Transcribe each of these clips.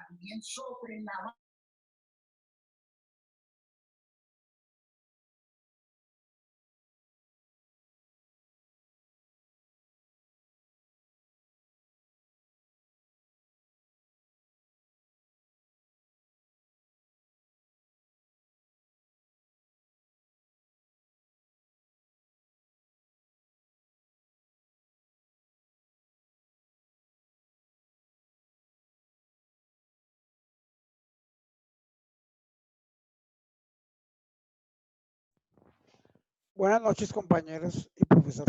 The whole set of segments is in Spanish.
también sobre la Buenas noches, compañeros y profesor.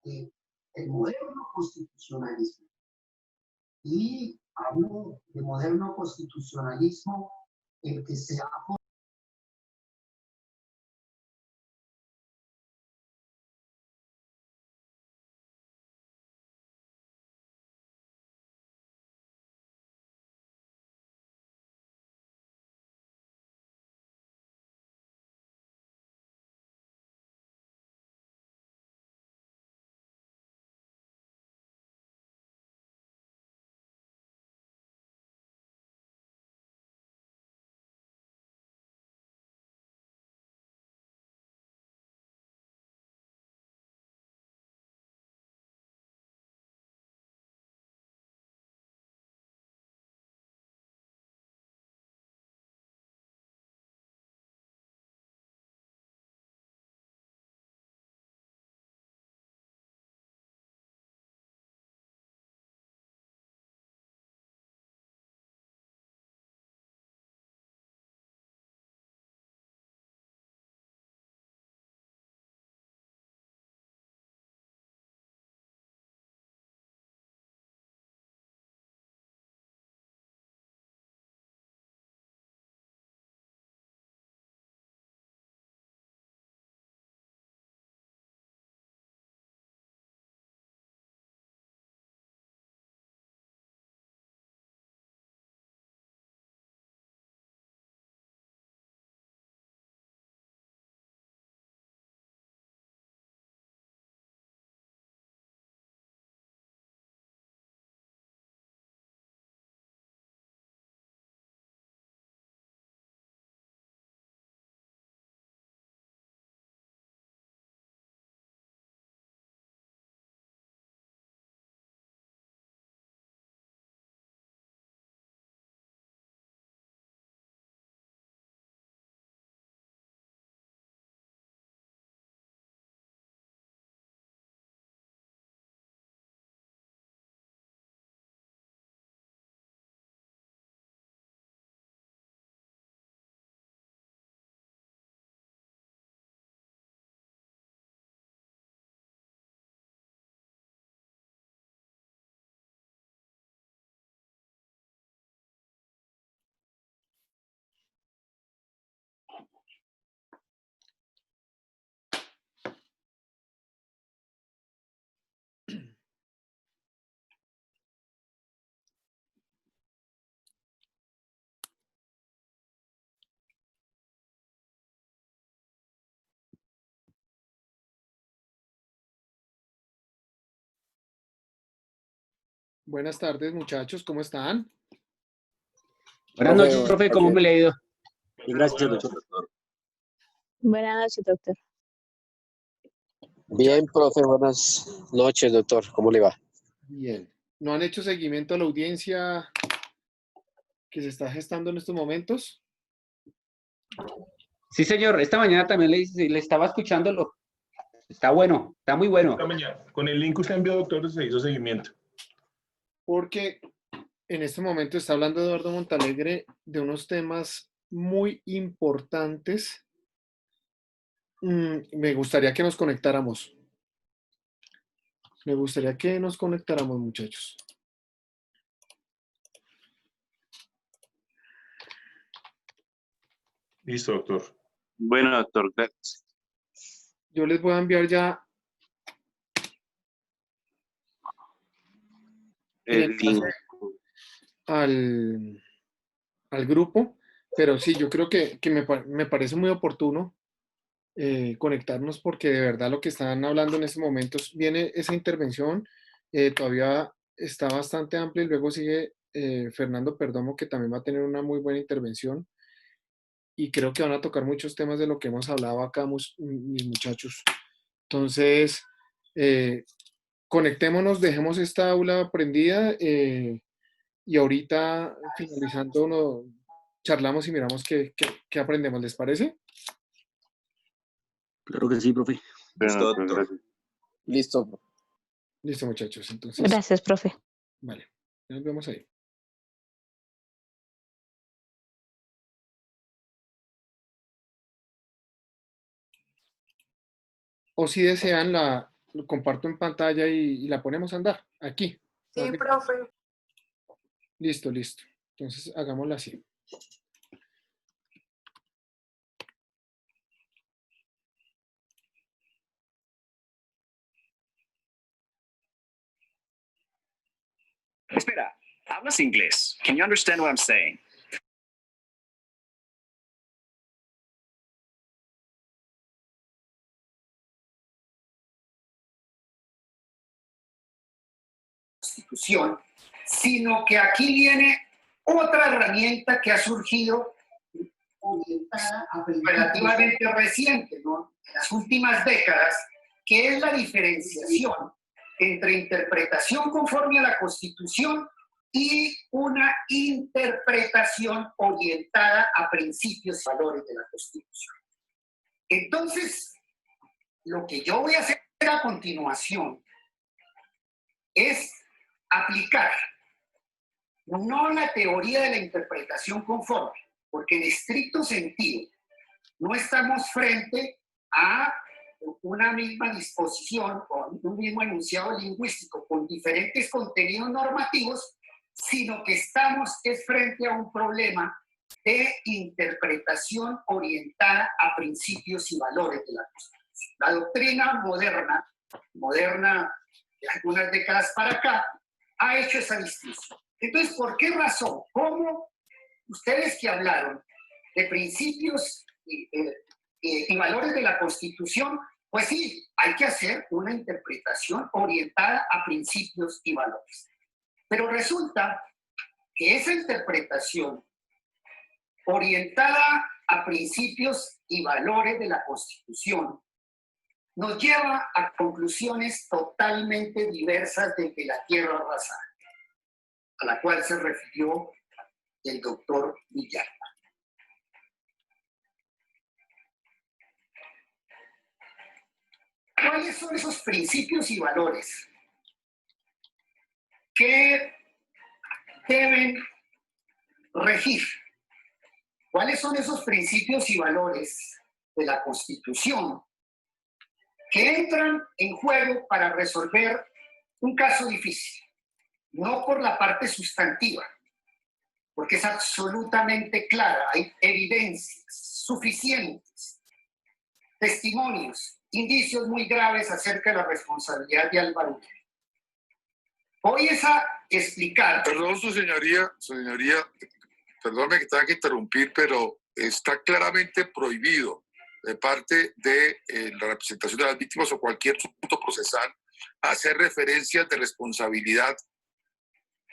el moderno constitucionalismo. Y hablo de moderno constitucionalismo, el que se ha Buenas tardes, muchachos, ¿cómo están? Buenas noches, profe, ¿cómo me le ha ido? Gracias, doctor. Buenas noches, doctor. Bien, profe, buenas noches, doctor. ¿Cómo le va? Bien. ¿No han hecho seguimiento a la audiencia que se está gestando en estos momentos? Sí, señor, esta mañana también le estaba escuchándolo. Está bueno, está muy bueno. Esta mañana, con el link que usted envió, doctor, se hizo seguimiento. Porque en este momento está hablando Eduardo Montalegre de unos temas muy importantes. Me gustaría que nos conectáramos. Me gustaría que nos conectáramos, muchachos. Listo, doctor. Bueno, doctor, gracias. Yo les voy a enviar ya el El link. enlace al grupo, pero sí, yo creo que me parece muy oportuno conectarnos porque de verdad lo que están hablando en estos momentos, viene esa intervención, todavía está bastante amplia y luego sigue Fernando Perdomo que también va a tener una muy buena intervención y creo que van a tocar muchos temas de lo que hemos hablado acá mis muchachos. Entonces, conectémonos, dejemos esta aula prendida y ahorita finalizando charlamos y miramos qué aprendemos, ¿les parece? Claro que sí, profe. Bueno, doctor, gracias. Listo, profe. Listo, muchachos. Entonces, Gracias, profe. vale, nos vemos ahí. O si desean lo comparto en pantalla y la ponemos a andar aquí. Sí, profe. Listo, listo. Entonces hagámoslo así. Espera, hablas inglés. Can you understand what I'm saying? Constitución, sino que aquí viene otra herramienta que ha surgido orientada a relativamente reciente, ¿no? En las últimas décadas, que es la diferenciación entre interpretación conforme a la Constitución y una interpretación orientada a principios y valores de la Constitución. Entonces, lo que yo voy a hacer a continuación es aplicar no la teoría de la interpretación conforme, porque en estricto sentido no estamos frente a una misma disposición o un mismo enunciado lingüístico con diferentes contenidos normativos, sino que estamos frente a un problema de interpretación orientada a principios y valores de la Constitución. La doctrina moderna de algunas décadas para acá, ha hecho esa distinción. Entonces, ¿por qué razón? ¿Cómo ustedes que hablaron de principios y valores de la Constitución? Pues sí, hay que hacer una interpretación orientada a principios y valores. Pero resulta que esa interpretación orientada a principios y valores de la Constitución nos lleva a conclusiones totalmente diversas de que la tierra arrasada, a la cual se refirió el doctor Villalba. ¿Cuáles son esos principios y valores que deben regir? ¿Cuáles son esos principios y valores de la Constitución que entran en juego para resolver un caso difícil? No por la parte sustantiva, porque es absolutamente clara, hay evidencias suficientes, testimonios, indicios muy graves acerca de la responsabilidad de Álvaro Uribe. Voy a explicar. Perdón, su señoría, perdóneme que tenga que interrumpir, pero está claramente prohibido de parte de la representación de las víctimas o cualquier punto procesal hacer referencias de responsabilidad.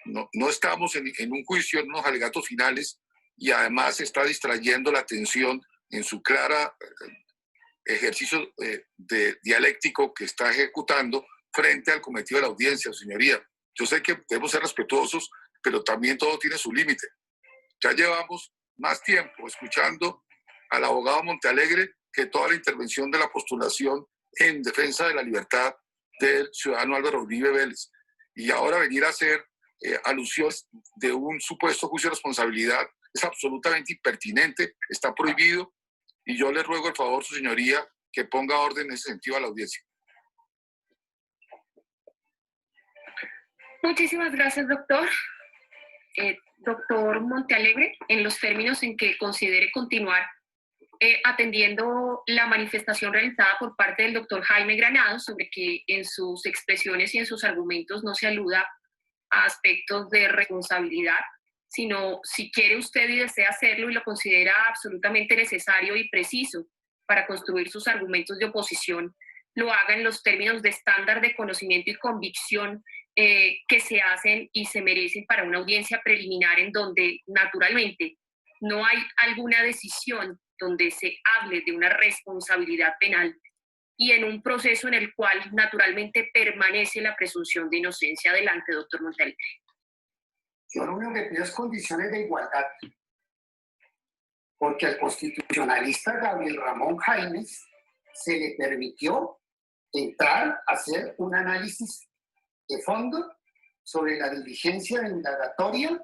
No estamos en un juicio, en unos alegatos finales, y además está distrayendo la atención en su clara ejercicio de dialéctico que está ejecutando frente al cometido de la audiencia, señoría. Yo sé que debemos ser respetuosos, pero también todo tiene su límite. Ya llevamos más tiempo escuchando al abogado Montealegre que toda la intervención de la postulación en defensa de la libertad del ciudadano Álvaro Uribe Vélez. Y ahora venir a hacer alusiones de un supuesto juicio de responsabilidad es absolutamente impertinente, está prohibido, y yo le ruego el favor, su señoría, que ponga orden en ese sentido a la audiencia. Muchísimas gracias, doctor. Doctor Montealegre, en los términos en que considere continuar atendiendo la manifestación realizada por parte del doctor Jaime Granados sobre que en sus expresiones y en sus argumentos no se aluda a aspectos de responsabilidad, sino si quiere usted y desea hacerlo y lo considera absolutamente necesario y preciso para construir sus argumentos de oposición, lo haga en los términos de estándar de conocimiento y convicción que se hacen y se merecen para una audiencia preliminar en donde naturalmente no hay alguna decisión donde se hable de una responsabilidad penal y en un proceso en el cual naturalmente permanece la presunción de inocencia. Adelante, doctor Montealegre. Yo lo único que pido es condiciones de igualdad, porque al constitucionalista Gabriel Ramón Jaimes se le permitió entrar a hacer un análisis de fondo sobre la diligencia de indagatoria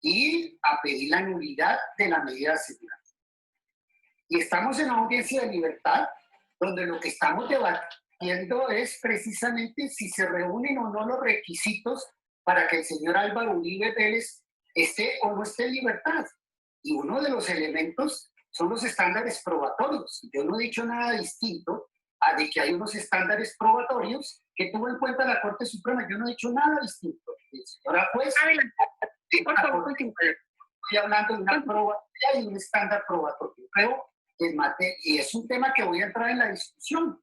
y a pedir la nulidad de la medida de seguridad. Y estamos en una audiencia de libertad donde lo que estamos debatiendo es precisamente si se reúnen o no los requisitos para que el señor Álvaro Uribe Vélez esté o no esté en libertad. Y uno de los elementos son los estándares probatorios. Yo no he dicho nada distinto a de que hay unos estándares probatorios que tuvo en cuenta la Corte Suprema. Yo no he dicho nada distinto. Señora juez, Adelante, por favor, continúe. estoy hablando de una probatoria y un estándar probatorio. Creo que y es un tema que voy a entrar en la discusión,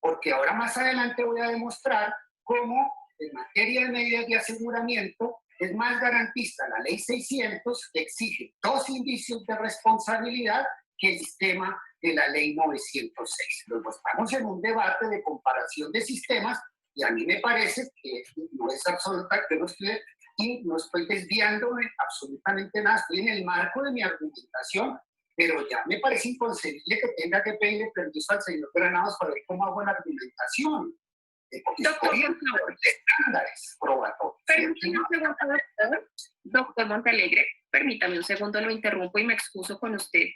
porque ahora más adelante voy a demostrar cómo en materia de medidas de aseguramiento es más garantista la ley 600, que exige 2 indicios de responsabilidad, que el sistema de la ley 906. Luego estamos en un debate de comparación de sistemas y a mí me parece que no es absoluta, que no estoy desviándome absolutamente nada, estoy en el marco de mi argumentación, pero ya me parece inconcebible que tenga que pedirle permiso al señor Granados para ver cómo hago la argumentación. Doctor, por favor. Estándares probatorios. Permítame un segundo, doctor Montealegre, permítame un segundo, lo interrumpo y me excuso con usted,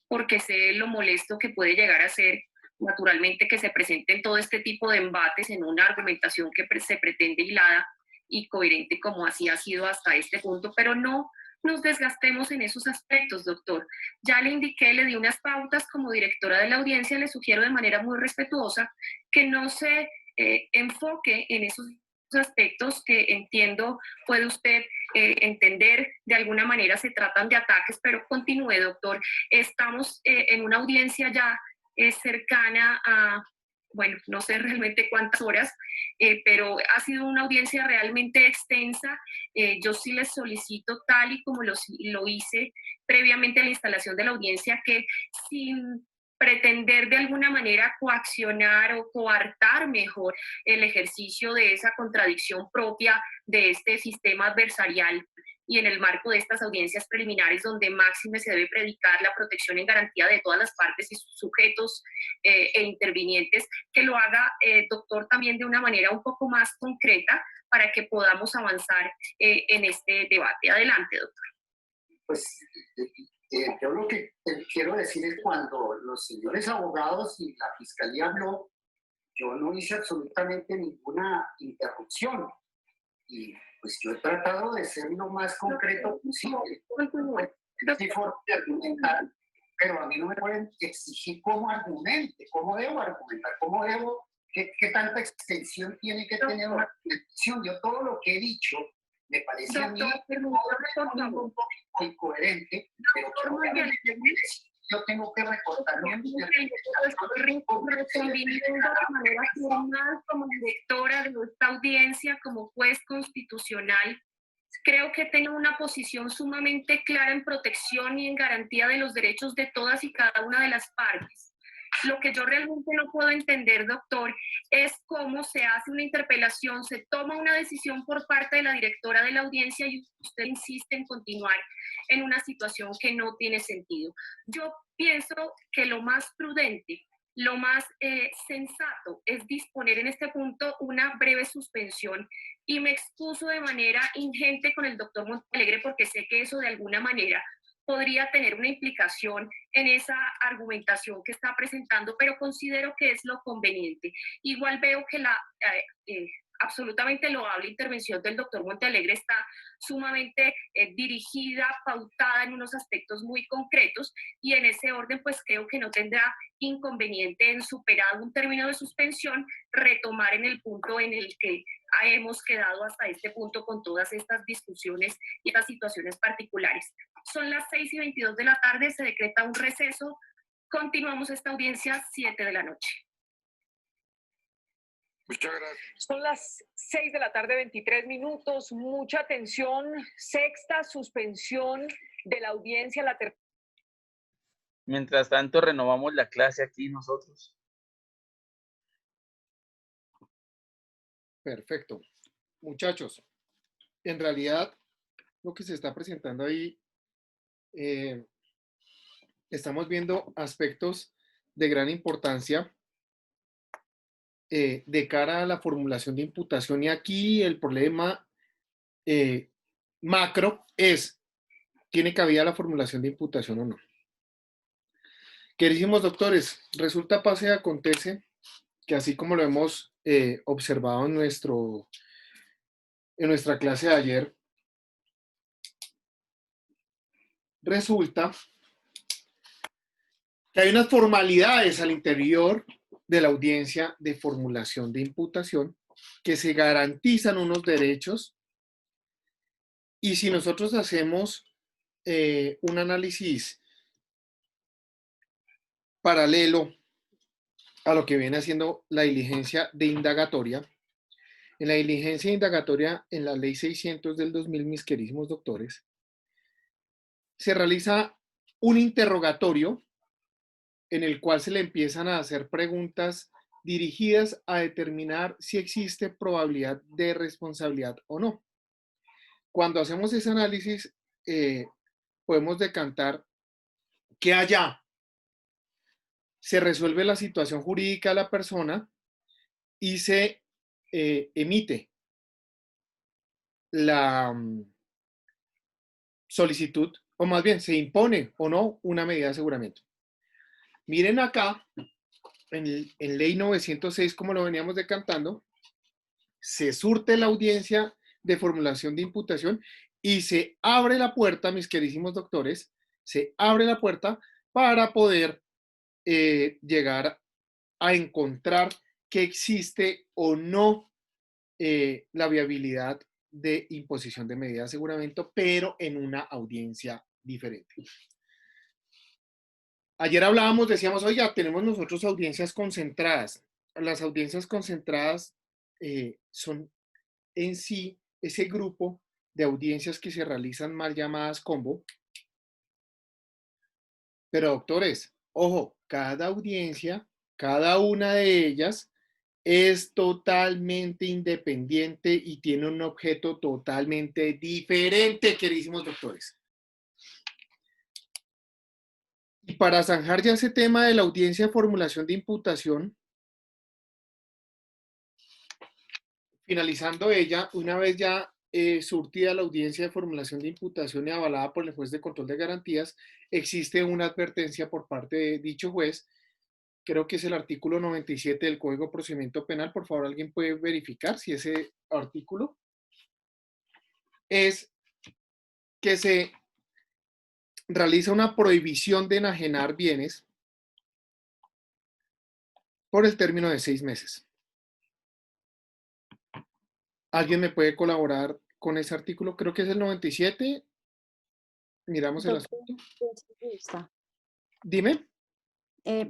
porque sé lo molesto que puede llegar a ser, naturalmente, que se presenten todo este tipo de embates en una argumentación que se pretende hilada y coherente como así ha sido hasta este punto, pero no nos desgastemos en esos aspectos, doctor. Ya le indiqué, le di unas pautas como directora de la audiencia, le sugiero de manera muy respetuosa que no se enfoque en esos aspectos que entiendo puede usted entender, de alguna manera se tratan de ataques, pero continúe, doctor. Estamos en una audiencia ya cercana a, bueno, no sé realmente cuántas horas, pero ha sido una audiencia realmente extensa. Yo sí les solicito, tal y como lo hice previamente a la instalación de la audiencia, que sin pretender de alguna manera coaccionar o coartar mejor el ejercicio de esa contradicción propia de este sistema adversarial y en el marco de estas audiencias preliminares donde máxime se debe predicar la protección en garantía de todas las partes y sus sujetos e intervinientes, que lo haga, doctor, también de una manera un poco más concreta para que podamos avanzar en este debate. Adelante, doctor. Pues yo lo que quiero decir es cuando los señores abogados y la fiscalía habló, yo no hice absolutamente ninguna interrupción. Y pues yo he tratado de ser lo más concreto posible. Sí, por argumentar, pero a mí no me pueden exigir cómo argumente, cómo debo argumentar, cómo debo, qué tanta extensión tiene que tener una argumentación. Yo todo lo que he dicho me parece a mí un poco incoherente, pero yo tengo que recortar mi respondiendo de manera formal como directora de esta audiencia, como juez constitucional. Creo que tengo una posición sumamente clara en protección y en garantía de los derechos de todas y cada una de las partes. Lo que yo realmente no puedo entender, doctor, es cómo se hace una interpelación, se toma una decisión por parte de la directora de la audiencia y usted insiste en continuar en una situación que no tiene sentido. Yo pienso que lo más prudente, lo más sensato es disponer en este punto una breve suspensión y me excuso de manera ingente con el doctor Montealegre porque sé que eso de alguna manera podría tener una implicación en esa argumentación que está presentando, pero considero que es lo conveniente. Igual veo que la absolutamente loable intervención del doctor Montealegre está sumamente dirigida, pautada en unos aspectos muy concretos y en ese orden pues creo que no tendrá inconveniente en superado un término de suspensión, retomar en el punto en el que hemos quedado hasta este punto con todas estas discusiones y estas situaciones particulares. Son las 6:22 de la tarde, se decreta un receso. Continuamos esta audiencia 7 de la noche. Muchas gracias. Son las 6 de la tarde, 23 minutos. Mucha atención. Sexta suspensión de la audiencia. Mientras tanto, renovamos la clase aquí nosotros. Perfecto. Muchachos, en realidad lo que se está presentando ahí, estamos viendo aspectos de gran importancia de cara a la formulación de imputación y aquí el problema macro es, ¿tiene cabida la formulación de imputación o no? Queridísimos doctores, resulta, pase y acontece que así como lo hemos observado en nuestra clase de ayer, resulta que hay unas formalidades al interior de la audiencia de formulación de imputación que se garantizan unos derechos, y si nosotros hacemos un análisis paralelo a lo que viene haciendo la diligencia de indagatoria, en la diligencia indagatoria en la ley 600 del 2000, mis queridísimos doctores, se realiza un interrogatorio en el cual se le empiezan a hacer preguntas dirigidas a determinar si existe probabilidad de responsabilidad o no. Cuando hacemos ese análisis, podemos decantar que allá se resuelve la situación jurídica de la persona y se emite la solicitud, o más bien se impone o no una medida de aseguramiento. Miren acá, en ley 906, como lo veníamos decantando, se surte la audiencia de formulación de imputación y se abre la puerta, mis queridísimos doctores, se abre la puerta para poder llegar a encontrar que existe o no la viabilidad de imposición de medida de aseguramiento, pero en una audiencia diferente. Ayer hablábamos, decíamos, oiga, tenemos nosotros audiencias concentradas. Las audiencias concentradas son en sí ese grupo de audiencias que se realizan mal llamadas combo. Pero doctores, ojo, cada audiencia, cada una de ellas es totalmente independiente y tiene un objeto totalmente diferente, queridísimos doctores. Y para zanjar ya ese tema de la audiencia de formulación de imputación, finalizando ella, una vez ya surtida la audiencia de formulación de imputación y avalada por el juez de control de garantías, existe una advertencia por parte de dicho juez. Creo que es el artículo 97 del Código de Procedimiento Penal. Por favor, ¿alguien puede verificar si ese artículo es que se realiza una prohibición de enajenar bienes por el término de 6 meses? ¿Alguien me puede colaborar con ese artículo? Creo que es el 97. Miramos el asunto. Dime.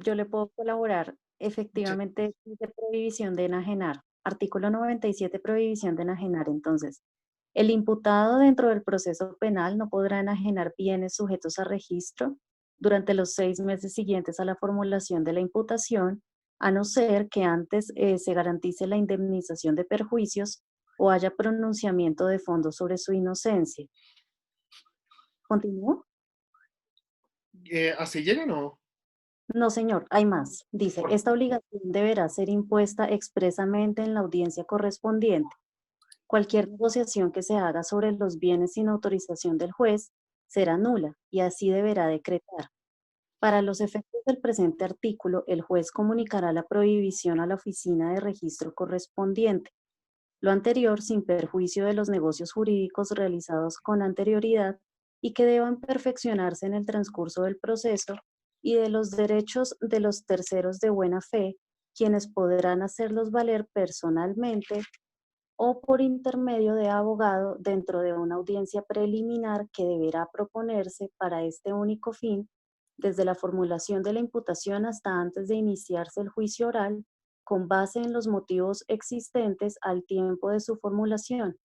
Yo le puedo colaborar. Efectivamente, dice prohibición de enajenar. Artículo 97, prohibición de enajenar. Entonces, el imputado dentro del proceso penal no podrá enajenar bienes sujetos a registro durante los 6 meses siguientes a la formulación de la imputación, a no ser que antes se garantice la indemnización de perjuicios o haya pronunciamiento de fondo sobre su inocencia. ¿Continúo? ¿Así llega o no? No, señor, hay más. Dice, esta obligación deberá ser impuesta expresamente en la audiencia correspondiente. Cualquier negociación que se haga sobre los bienes sin autorización del juez será nula y así deberá decretar. Para los efectos del presente artículo, el juez comunicará la prohibición a la oficina de registro correspondiente. Lo anterior sin perjuicio de los negocios jurídicos realizados con anterioridad y que deban perfeccionarse en el transcurso del proceso y de los derechos de los terceros de buena fe, quienes podrán hacerlos valer personalmente o por intermedio de abogado dentro de una audiencia preliminar que deberá proponerse para este único fin, desde la formulación de la imputación hasta antes de iniciarse el juicio oral, con base en los motivos existentes al tiempo de su formulación.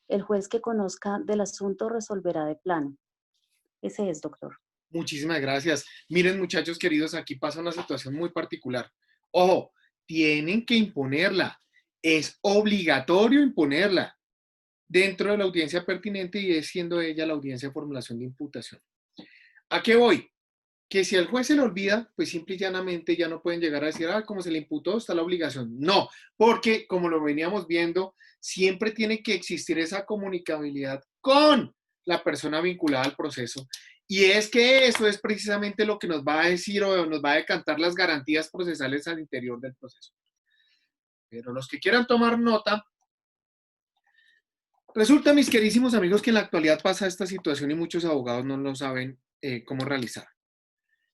El juez que conozca del asunto resolverá de plano. Ese es, doctor. Muchísimas gracias. Miren, muchachos queridos, aquí pasa una situación muy particular. Ojo, tienen que imponerla. Es obligatorio imponerla dentro de la audiencia pertinente y es siendo ella la audiencia de formulación de imputación. ¿A qué voy? Que si al juez se le olvida, pues simple y llanamente ya no pueden llegar a decir, como se le imputó, está la obligación. No, porque como lo veníamos viendo, siempre tiene que existir esa comunicabilidad con la persona vinculada al proceso. Y es que eso es precisamente lo que nos va a decir o nos va a decantar las garantías procesales al interior del proceso. pero los que quieran tomar nota, resulta, mis queridísimos amigos, que en la actualidad pasa esta situación y muchos abogados no lo saben cómo realizar.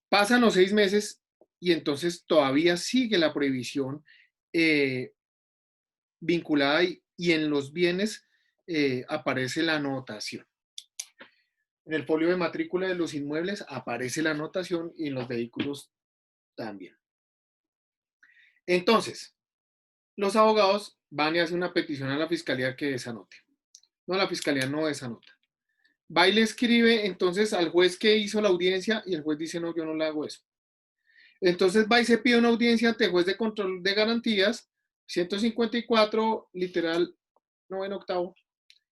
Pasan los 6 meses y entonces todavía sigue la prohibición vinculada y en los bienes aparece la anotación. En el folio de matrícula de los inmuebles aparece la anotación y en los vehículos también. Entonces, los abogados van y hacen una petición a la fiscalía que desanote. No, la fiscalía no desanota. Va y le escribe entonces al juez que hizo la audiencia y el juez dice, no, yo no le hago eso. Entonces va y se pide una audiencia ante el juez de control de garantías, 154, literal, 9/8,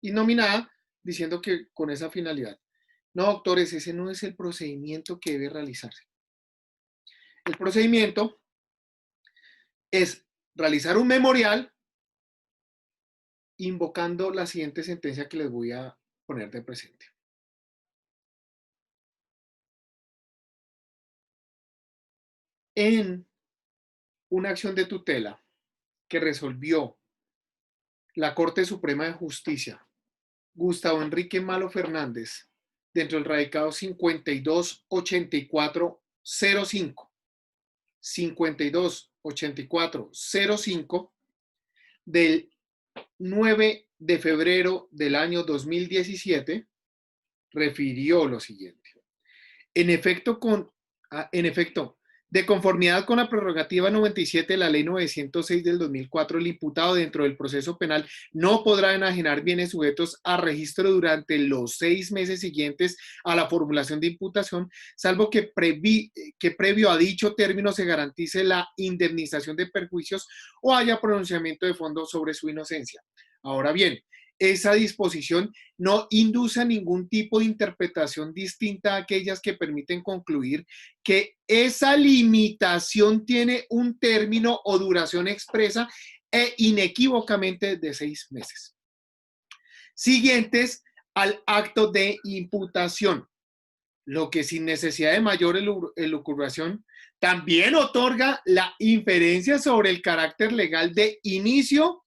y nominada, diciendo que con esa finalidad. No, doctores, ese no es el procedimiento que debe realizarse. El procedimiento es realizar un memorial invocando la siguiente sentencia que les voy a poner de presente. En una acción de tutela que resolvió la Corte Suprema de Justicia, Gustavo Enrique Malo Fernández, dentro del radicado 528405, 528405 del 9 de febrero del año 2017, refirió lo siguiente. En efecto, de conformidad con la prerrogativa 97 de la Ley 906 del 2004, el imputado dentro del proceso penal no podrá enajenar bienes sujetos a registro durante los 6 meses siguientes a la formulación de imputación, salvo que previo a dicho término se garantice la indemnización de perjuicios o haya pronunciamiento de fondo sobre su inocencia. Ahora bien, esa disposición no induce a ningún tipo de interpretación distinta a aquellas que permiten concluir que esa limitación tiene un término o duración expresa e inequívocamente de 6 meses. Siguientes al acto de imputación, lo que sin necesidad de mayor elucubración también otorga la inferencia sobre el carácter legal de inicio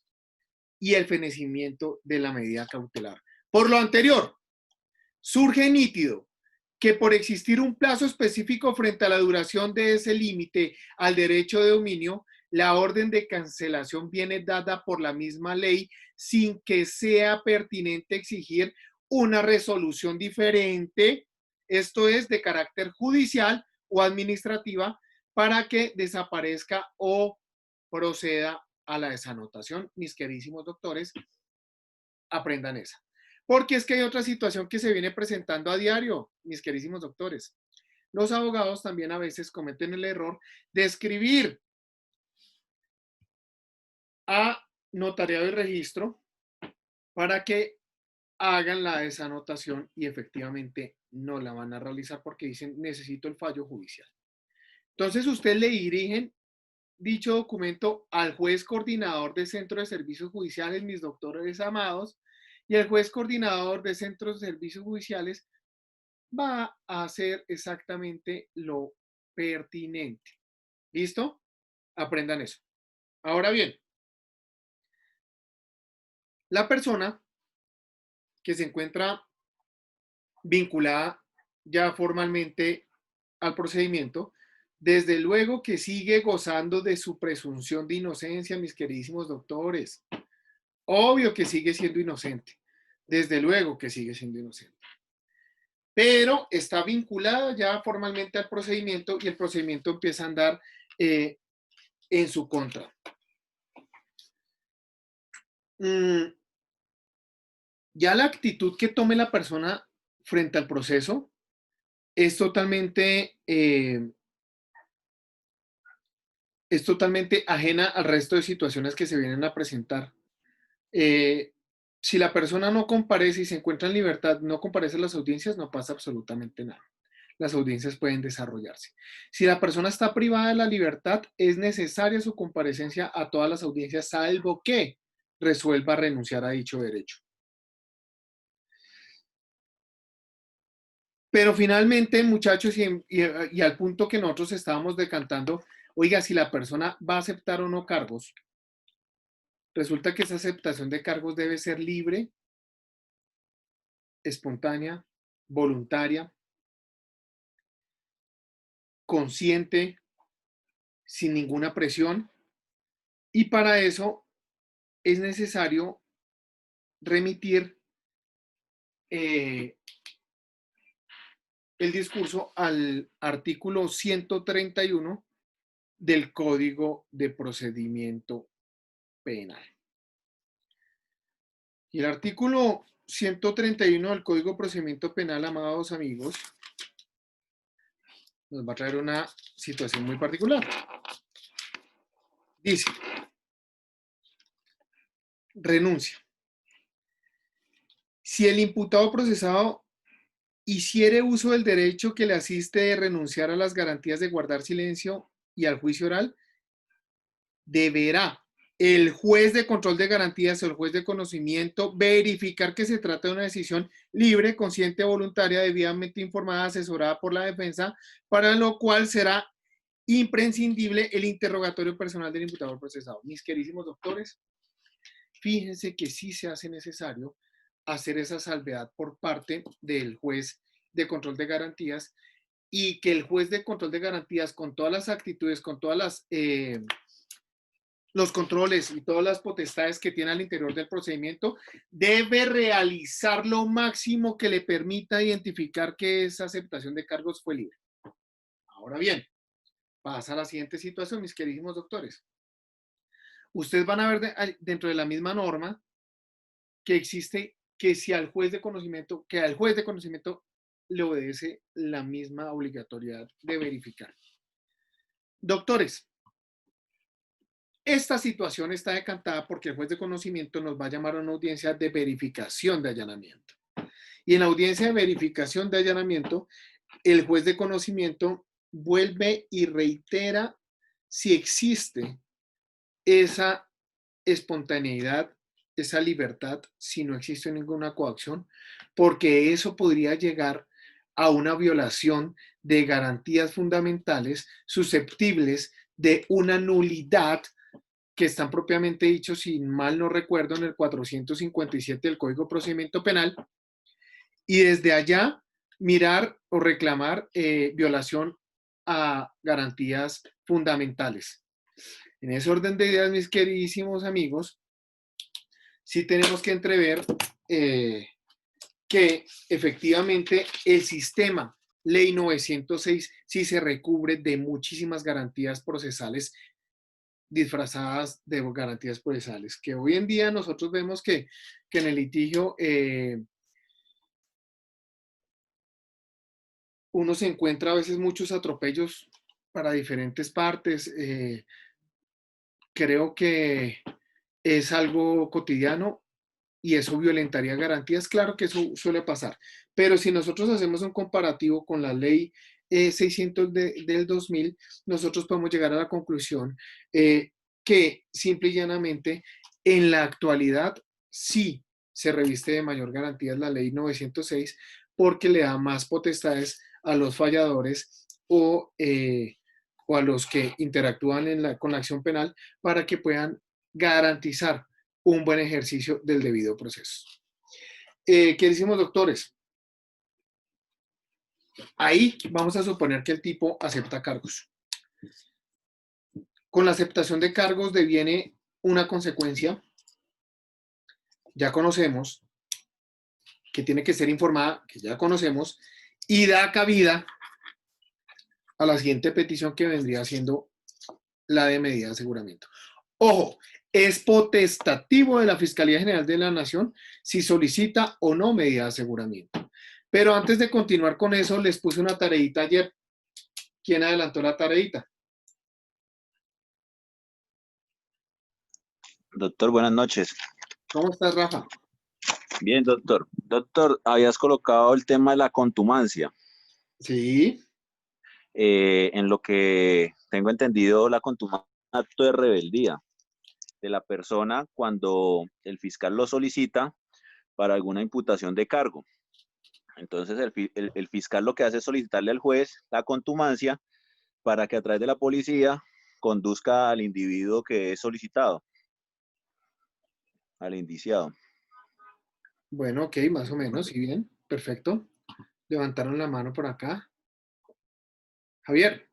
y el fenecimiento de la medida cautelar. Por lo anterior, surge nítido que por existir un plazo específico frente a la duración de ese límite al derecho de dominio, la orden de cancelación viene dada por la misma ley sin que sea pertinente exigir una resolución diferente, esto es, de carácter judicial o administrativa, para que desaparezca o proceda a la desanotación. Mis queridísimos doctores, aprendan esa. Porque es que hay otra situación que se viene presentando a diario, mis queridísimos doctores. Los abogados también a veces cometen el error de escribir a notariado y registro para que hagan la desanotación y efectivamente no la van a realizar porque dicen necesito el fallo judicial. Entonces ustedes le dirigen dicho documento al juez coordinador de Centro de Servicios Judiciales, mis doctores amados, y el juez coordinador de Centros de Servicios Judiciales va a hacer exactamente lo pertinente. ¿Listo? Aprendan eso. Ahora bien, la persona que se encuentra vinculada ya formalmente al procedimiento, desde luego que sigue gozando de su presunción de inocencia, mis queridísimos doctores. Obvio que sigue siendo inocente. Desde luego que sigue siendo inocente. Pero está vinculada ya formalmente al procedimiento y el procedimiento empieza a andar en su contra. Ya la actitud que tome la persona frente al proceso es totalmente ajena al resto de situaciones que se vienen a presentar. Si la persona no comparece y se encuentra en libertad, no comparece a las audiencias, no pasa absolutamente nada. Las audiencias pueden desarrollarse. Si la persona está privada de la libertad, es necesaria su comparecencia a todas las audiencias, salvo que resuelva renunciar a dicho derecho. Pero finalmente, muchachos, y al punto que nosotros estábamos decantando, oiga, si la persona va a aceptar o no cargos, resulta que esa aceptación de cargos debe ser libre, espontánea, voluntaria, consciente, sin ninguna presión, y para eso es necesario remitir el discurso al artículo 131 del Código de Procedimiento Penal. Y el artículo 131 del Código de Procedimiento Penal, amados amigos, nos va a traer una situación muy particular. Dice, renuncia. Si el imputado procesado hiciere uso del derecho que le asiste de renunciar a las garantías de guardar silencio y al juicio oral, deberá el juez de control de garantías o el juez de conocimiento verificar que se trata de una decisión libre, consciente, voluntaria, debidamente informada, asesorada por la defensa, para lo cual será imprescindible el interrogatorio personal del imputado procesado. Mis queridísimos doctores, fíjense que sí se hace necesario hacer esa salvedad por parte del juez de control de garantías y que el juez de control de garantías, con todas las actitudes, con todas las los controles y todas las potestades que tiene al interior del procedimiento, debe realizar lo máximo que le permita identificar que esa aceptación de cargos fue libre. Ahora bien, pasa a la siguiente situación, mis queridísimos doctores. Ustedes van a ver dentro de la misma norma que existe que si al juez de conocimiento, le obedece la misma obligatoriedad de verificar. Doctores, esta situación está decantada porque el juez de conocimiento nos va a llamar a una audiencia de verificación de allanamiento. Y en la audiencia de verificación de allanamiento, el juez de conocimiento vuelve y reitera si existe esa espontaneidad, esa libertad, si no existe ninguna coacción, porque eso podría llegar a una violación de garantías fundamentales susceptibles de una nulidad que están propiamente dichos, si mal no recuerdo, en el 457 del Código de Procedimiento Penal, y desde allá mirar o reclamar violación a garantías fundamentales. En ese orden de ideas, mis queridísimos amigos, sí tenemos que entrever que efectivamente el sistema Ley 906 sí se recubre de muchísimas garantías procesales disfrazadas de garantías procesales, que hoy en día nosotros vemos que en el litigio uno se encuentra a veces muchos atropellos para diferentes partes. Creo que es algo cotidiano y eso violentaría garantías. Claro que eso suele pasar, pero si nosotros hacemos un comparativo con la ley 600 del 2000, nosotros podemos llegar a la conclusión que simple y llanamente en la actualidad sí se reviste de mayor garantía la ley 906 porque le da más potestades a los falladores o a los que interactúan con la acción penal para que puedan garantizar un buen ejercicio del debido proceso. Queridísimos doctores, ahí vamos a suponer que el tipo acepta cargos. Con la aceptación de cargos deviene una consecuencia, ya conocemos, que tiene que ser informada, que ya conocemos, y da cabida a la siguiente petición que vendría siendo la de medida de aseguramiento. Ojo, es potestativo de la Fiscalía General de la Nación si solicita o no medida de aseguramiento. Pero antes de continuar con eso, les puse una tareita ayer. ¿Quién adelantó la tareita? Doctor, buenas noches. ¿Cómo estás, Rafa? Bien, doctor. Doctor, habías colocado el tema de la contumacia. Sí. En lo que tengo entendido, la contumacia es un acto de rebeldía de la persona cuando el fiscal lo solicita para alguna imputación de cargo. Entonces, el fiscal lo que hace es solicitarle al juez la contumacia para que a través de la policía conduzca al individuo que es solicitado. al indiciado. Bueno, ok, más o menos, sí, bien, perfecto. Levantaron la mano por acá. Javier.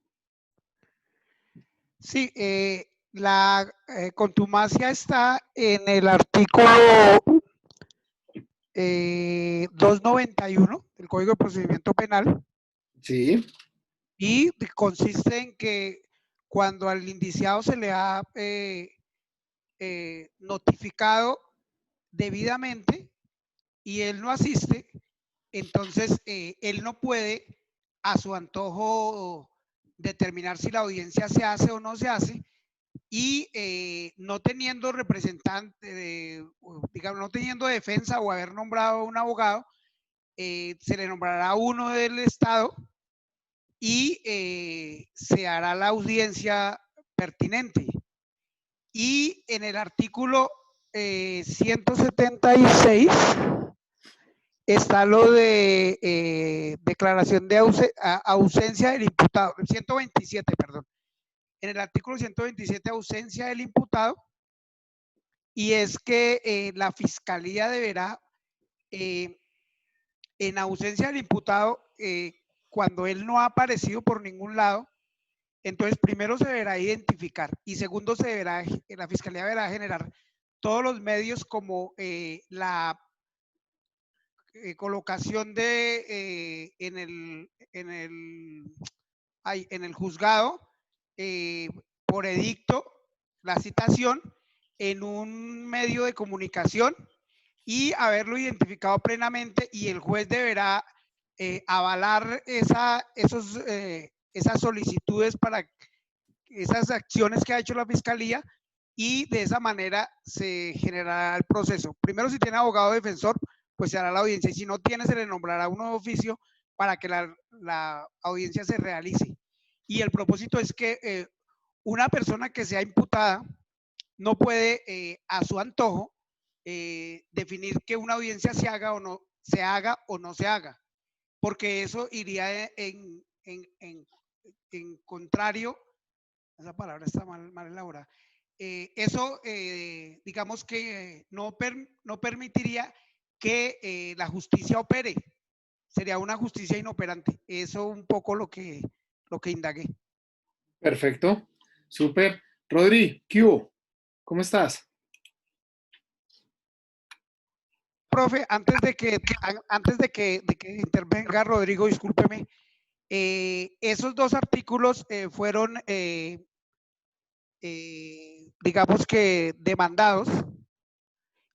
Sí, la contumacia está en el artículo 291 del Código de Procedimiento Penal. Sí. Y consiste en que cuando al indiciado se le ha notificado debidamente y él no asiste, entonces él no puede a su antojo determinar si la audiencia se hace o no se hace, y no teniendo representante, digamos, no teniendo defensa o haber nombrado un abogado, se le nombrará uno del Estado y se hará la audiencia pertinente. Y en el artículo 176 está lo de declaración de ausencia del imputado, 127, perdón. En el artículo 127, ausencia del imputado, y es que la fiscalía deberá, en ausencia del imputado, cuando él no ha aparecido por ningún lado, entonces primero se deberá identificar y segundo la fiscalía deberá generar todos los medios como la colocación de en el juzgado por edicto, la citación en un medio de comunicación y haberlo identificado plenamente, y el juez deberá avalar esas solicitudes para esas acciones que ha hecho la fiscalía, y de esa manera se generará el proceso. Primero, si tiene abogado defensor, pues se hará la audiencia, y si no tiene, se le nombrará un nuevo oficio para que la audiencia se realice. Y el propósito es que una persona que sea imputada no puede a su antojo definir que una audiencia se haga o no se haga, porque eso iría en contrario, esa palabra está mal elaborada, eso digamos que no permitiría que la justicia opere, sería una justicia inoperante. Eso un poco lo que indagué. Perfecto, súper. Rodri, ¿qué hubo? ¿Cómo estás? Profe, antes de que intervenga Rodrigo, discúlpeme, esos dos artículos fueron, digamos que demandados,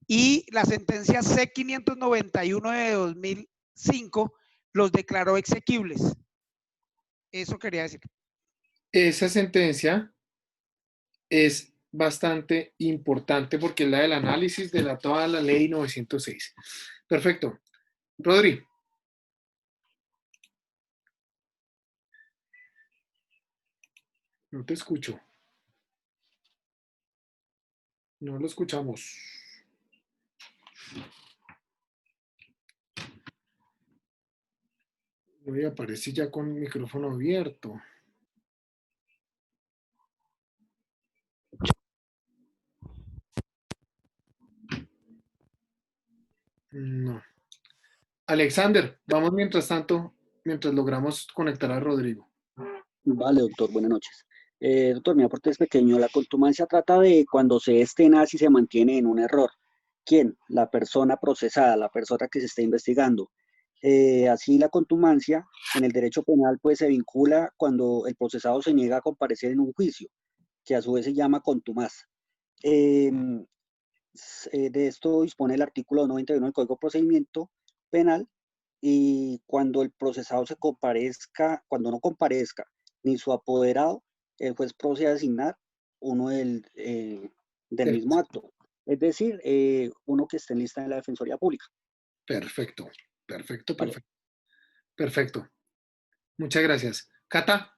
y la sentencia C-591 de 2005 los declaró exequibles. Eso quería decir. Esa sentencia es bastante importante porque es la del análisis de toda la ley 906. Perfecto. Rodri. No te escucho. No lo escuchamos. Hoy aparece ya con el micrófono abierto. No. Alexander, vamos mientras tanto, mientras logramos conectar a Rodrigo. Vale, doctor, buenas noches. Doctor, mi aporte es pequeño. La contumacia trata de cuando se es tenaz y se mantiene en un error. ¿Quién? La persona procesada, la persona que se está investigando. Así la contumacia en el derecho penal pues se vincula cuando el procesado se niega a comparecer en un juicio, que a su vez se llama contumaz. De esto dispone el artículo 91 del Código de Procedimiento Penal, y cuando el procesado cuando no comparezca ni su apoderado, el juez procede a asignar uno del mismo acto, es decir, uno que esté en lista de la Defensoría Pública. Perfecto, perfecto, Vale. perfecto. Perfecto. Muchas gracias. Cata.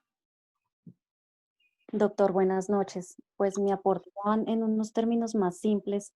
Doctor, buenas noches. Pues mi aporte va en unos términos más simples,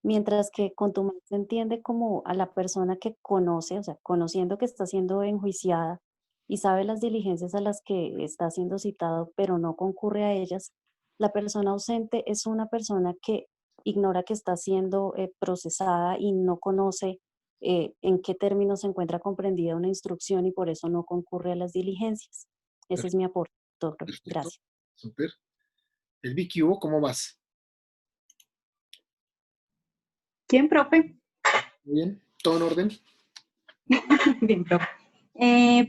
mientras que contumacia se entiende como a la persona que conoce, o sea, conociendo que está siendo enjuiciada y sabe las diligencias a las que está siendo citado, pero no concurre a ellas. La persona ausente es una persona que ignora que está siendo procesada y no conoce en qué términos se encuentra comprendida una instrucción y por eso no concurre a las diligencias. Ese es mi aporte, doctor. Perfecto. Gracias. Súper. Elvi, ¿qué hubo? ¿Cómo vas? ¿Quién, profe? ¿Muy bien? ¿Todo en orden? Bien, profe.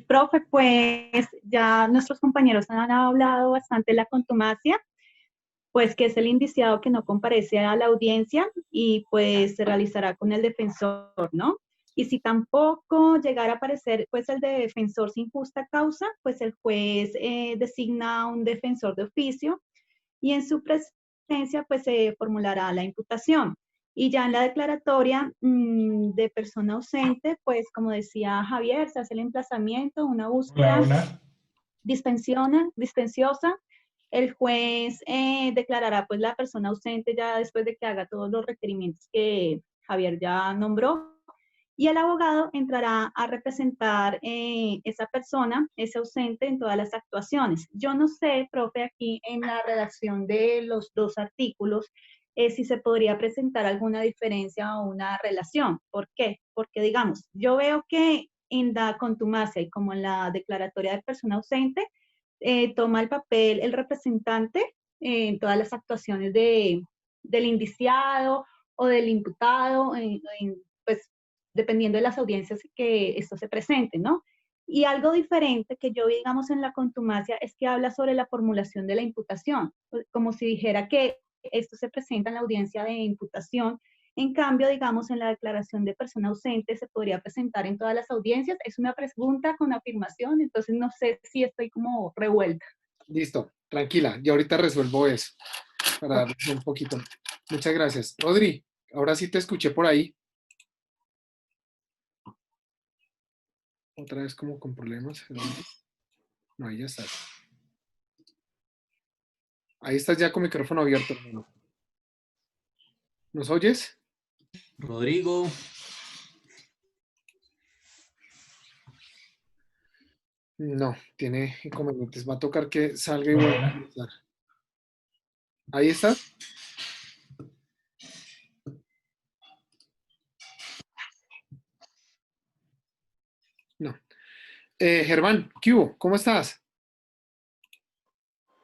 Profe, pues ya nuestros compañeros han hablado bastante de la contumacia, pues que es el indiciado que no comparece a la audiencia y pues se realizará con el defensor, ¿no? Y si tampoco llegara a aparecer pues el defensor sin justa causa, pues el juez designa un defensor de oficio y en su presencia pues se formulará la imputación. Y ya en la declaratoria de persona ausente, pues como decía Javier, se hace el emplazamiento, una búsqueda dispensiosa. El juez declarará pues la persona ausente ya después de que haga todos los requerimientos que Javier ya nombró. Y el abogado entrará a representar esa persona, ese ausente, en todas las actuaciones. Yo no sé, profe, aquí en la redacción de los dos artículos, si se podría presentar alguna diferencia o una relación. ¿Por qué? Porque, digamos, yo veo que en la contumacia y como en la declaratoria de persona ausente, toma el papel el representante en todas las actuaciones del indiciado o del imputado, pues dependiendo de las audiencias que esto se presente, ¿no? Y algo diferente que yo vi, digamos, en la contumacia es que habla sobre la formulación de la imputación, como si dijera que esto se presenta en la audiencia de imputación. En cambio, digamos, en la declaración de persona ausente se podría presentar en todas las audiencias. Es una pregunta con afirmación, entonces no sé si estoy como revuelta. Listo, tranquila, y ahorita resuelvo eso para darle un poquito. Muchas gracias. Rodri, ahora sí te escuché por ahí. Otra vez como con problemas. No, ahí ya estás. Ahí estás ya con micrófono abierto, hermano. ¿Nos oyes? Rodrigo. No, tiene inconvenientes. Va a tocar que salga y vuelva a empezar. ¿Ahí está? No. Germán, ¿qué hubo? ¿Cómo estás?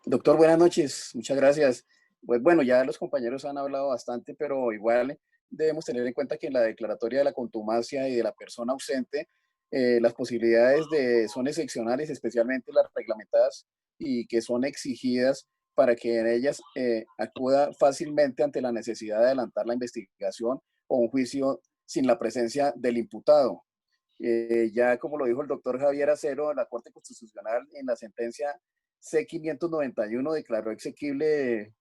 Doctor, buenas noches, muchas gracias. Pues bueno, ya los compañeros han hablado bastante, pero igual debemos tener en cuenta que en la declaratoria de la contumacia y de la persona ausente, las posibilidades son excepcionales, especialmente las reglamentadas y que son exigidas para que en ellas acuda fácilmente ante la necesidad de adelantar la investigación o un juicio sin la presencia del imputado. Ya como lo dijo el doctor Javier Acero, la Corte Constitucional en la sentencia C-591 declaró exequible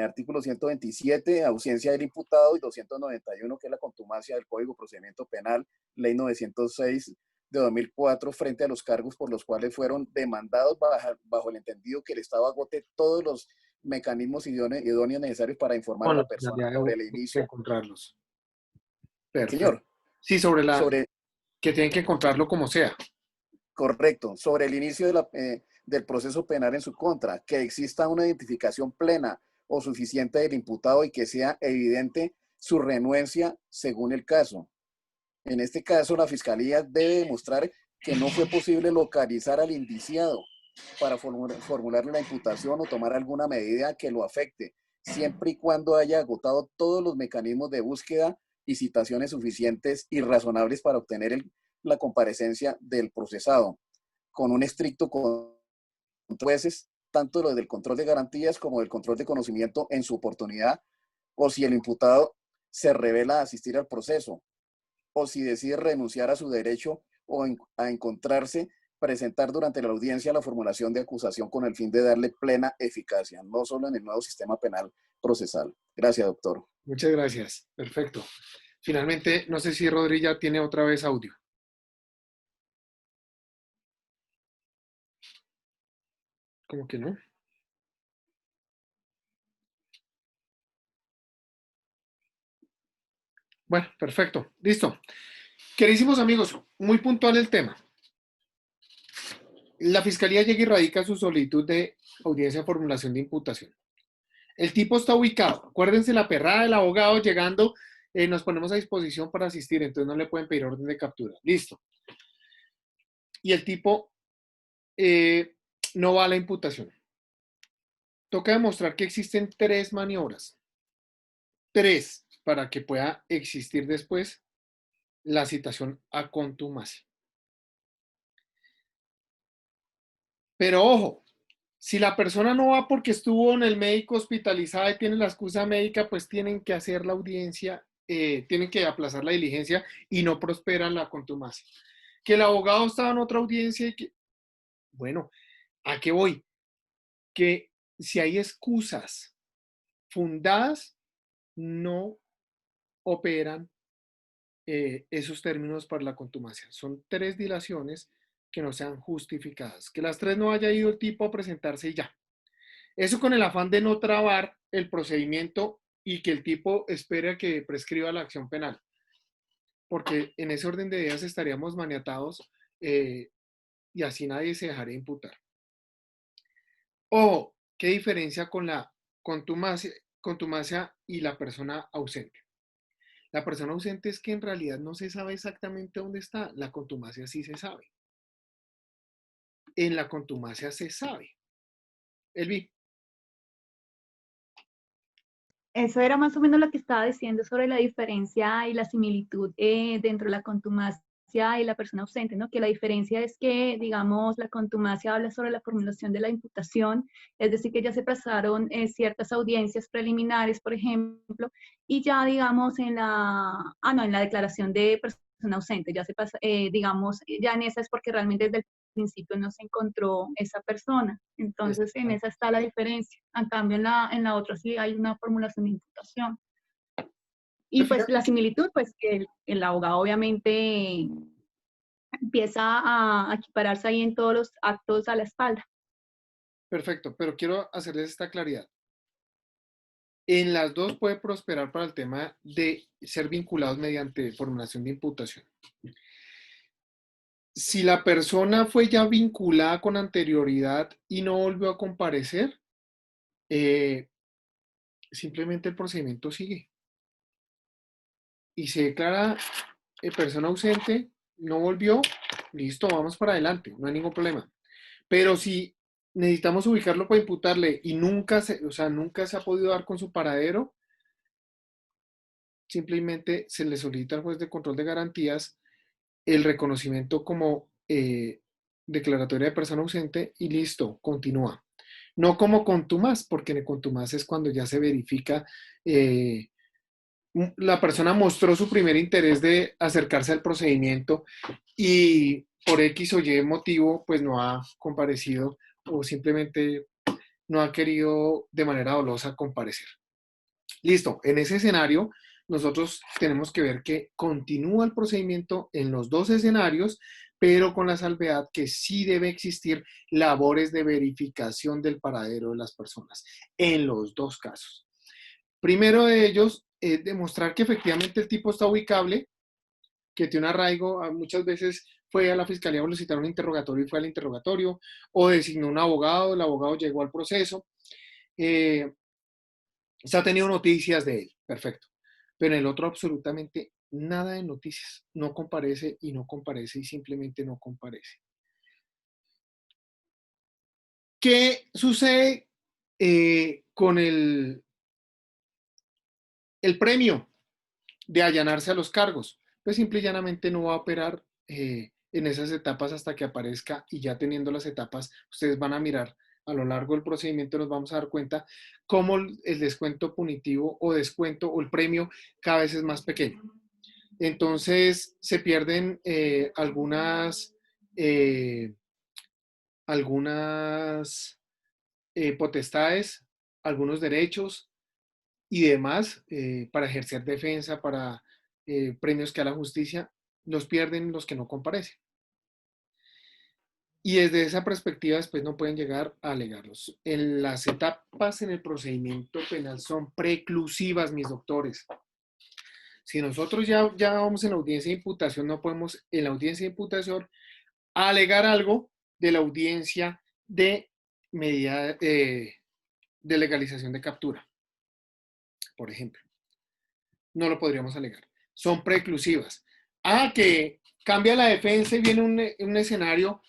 artículo 127, ausencia del imputado, y 291, que es la contumacia del Código de Procedimiento Penal, Ley 906 de 2004, frente a los cargos por los cuales fueron demandados bajo el entendido que el Estado agote todos los mecanismos idóneos necesarios para informar a la persona sobre el inicio. Encontrarlos. Perfecto. Señor. Sí, sobre que tienen que encontrarlo como sea. Correcto, sobre el inicio del proceso penal en su contra, que exista una identificación plena o suficiente del imputado y que sea evidente su renuencia según el caso. En este caso, la Fiscalía debe demostrar que no fue posible localizar al indiciado para formularle la imputación o tomar alguna medida que lo afecte, siempre y cuando haya agotado todos los mecanismos de búsqueda y citaciones suficientes y razonables para obtener la comparecencia del procesado, con un estricto control de jueces, tanto lo del control de garantías como del control de conocimiento en su oportunidad, o si el imputado se revela a asistir al proceso, o si decide renunciar a su derecho o a encontrarse, presentar durante la audiencia la formulación de acusación con el fin de darle plena eficacia, no solo en el nuevo sistema penal procesal. Gracias, doctor. Muchas gracias. Perfecto. Finalmente, no sé si Rodri ya tiene otra vez audio. ¿Cómo que no? Bueno, perfecto. Listo. Queridísimos amigos, muy puntual el tema. La Fiscalía llega y radica su solicitud de audiencia de formulación de imputación. El tipo está ubicado. Acuérdense la perrada del abogado llegando, nos ponemos a disposición para asistir, entonces no le pueden pedir orden de captura. Listo. Y el tipo no va a la imputación. Toca demostrar que existen 3 maniobras. 3 para que pueda existir después la citación a contumacia. Pero ojo, si la persona no va porque estuvo en el médico hospitalizada y tiene la excusa médica, pues tienen que hacer la audiencia, tienen que aplazar la diligencia y no prospera la contumacia. Que el abogado estaba en otra audiencia y que, bueno, ¿a qué voy? Que si hay excusas fundadas, no operan esos términos para la contumacia. Son 3 dilaciones que no sean justificadas. Que las 3 no haya ido el tipo a presentarse y ya. Eso con el afán de no trabar el procedimiento y que el tipo espere a que prescriba la acción penal. Porque en ese orden de ideas estaríamos maniatados y así nadie se dejaría imputar. Ojo, ¿qué diferencia con la contumacia y la persona ausente? La persona ausente es que en realidad no se sabe exactamente dónde está. La contumacia sí se sabe. En la contumacia se sabe. Elvi. Eso era más o menos lo que estaba diciendo sobre la diferencia y la similitud dentro de la contumacia y la persona ausente, ¿no? Que la diferencia es que, digamos, la contumacia habla sobre la formulación de la imputación, es decir, que ya se pasaron ciertas audiencias preliminares, por ejemplo, y ya, digamos, en la declaración de persona ausente, ya se pasa, digamos, ya en esa es porque realmente desde el principio no se encontró esa persona. Entonces, en esa está la diferencia. En cambio, en la otra sí hay una formulación de imputación. Y pues la similitud, pues que el abogado obviamente empieza a equipararse ahí en todos los actos a la espalda. Perfecto, pero quiero hacerles esta claridad. En las 2 puede prosperar para el tema de ser vinculados mediante formulación de imputación. Si la persona fue ya vinculada con anterioridad y no volvió a comparecer, simplemente el procedimiento sigue. Y se declara persona ausente, no volvió, listo, vamos para adelante, no hay ningún problema. Pero si necesitamos ubicarlo para imputarle y nunca se ha podido dar con su paradero, simplemente se le solicita al juez de control de garantías el reconocimiento como declaratoria de persona ausente y listo, continúa. No como contumaz, porque en el contumaz es cuando ya se verifica, la persona mostró su primer interés de acercarse al procedimiento y por X o Y motivo, pues no ha comparecido o simplemente no ha querido de manera dolosa comparecer. Listo, en ese escenario nosotros tenemos que ver que continúa el procedimiento en los 2 escenarios, pero con la salvedad que sí debe existir labores de verificación del paradero de las personas, en los 2 casos. Primero de ellos, demostrar que efectivamente el tipo está ubicable, que tiene un arraigo, muchas veces fue a la fiscalía o le citaron un interrogatorio y fue al interrogatorio, o designó un abogado, el abogado llegó al proceso, se ha tenido noticias de él, perfecto. Pero en el otro absolutamente nada de noticias, no comparece y no comparece y simplemente no comparece. ¿Qué sucede con el premio de allanarse a los cargos? Pues simple y llanamente no va a operar en esas etapas hasta que aparezca y ya teniendo las etapas, ustedes van a mirar a lo largo del procedimiento, nos vamos a dar cuenta cómo el descuento punitivo o descuento o el premio cada vez es más pequeño. Entonces se pierden algunas potestades, algunos derechos y demás para ejercer defensa, para premios que a la justicia, los pierden los que no comparecen. Y desde esa perspectiva después no pueden llegar a alegarlos. Las etapas en el procedimiento penal son preclusivas, mis doctores. Si nosotros ya vamos en la audiencia de imputación, no podemos en la audiencia de imputación alegar algo de la audiencia de medida de legalización de captura, por ejemplo. No lo podríamos alegar. Son preclusivas. Que cambia la defensa y viene un escenario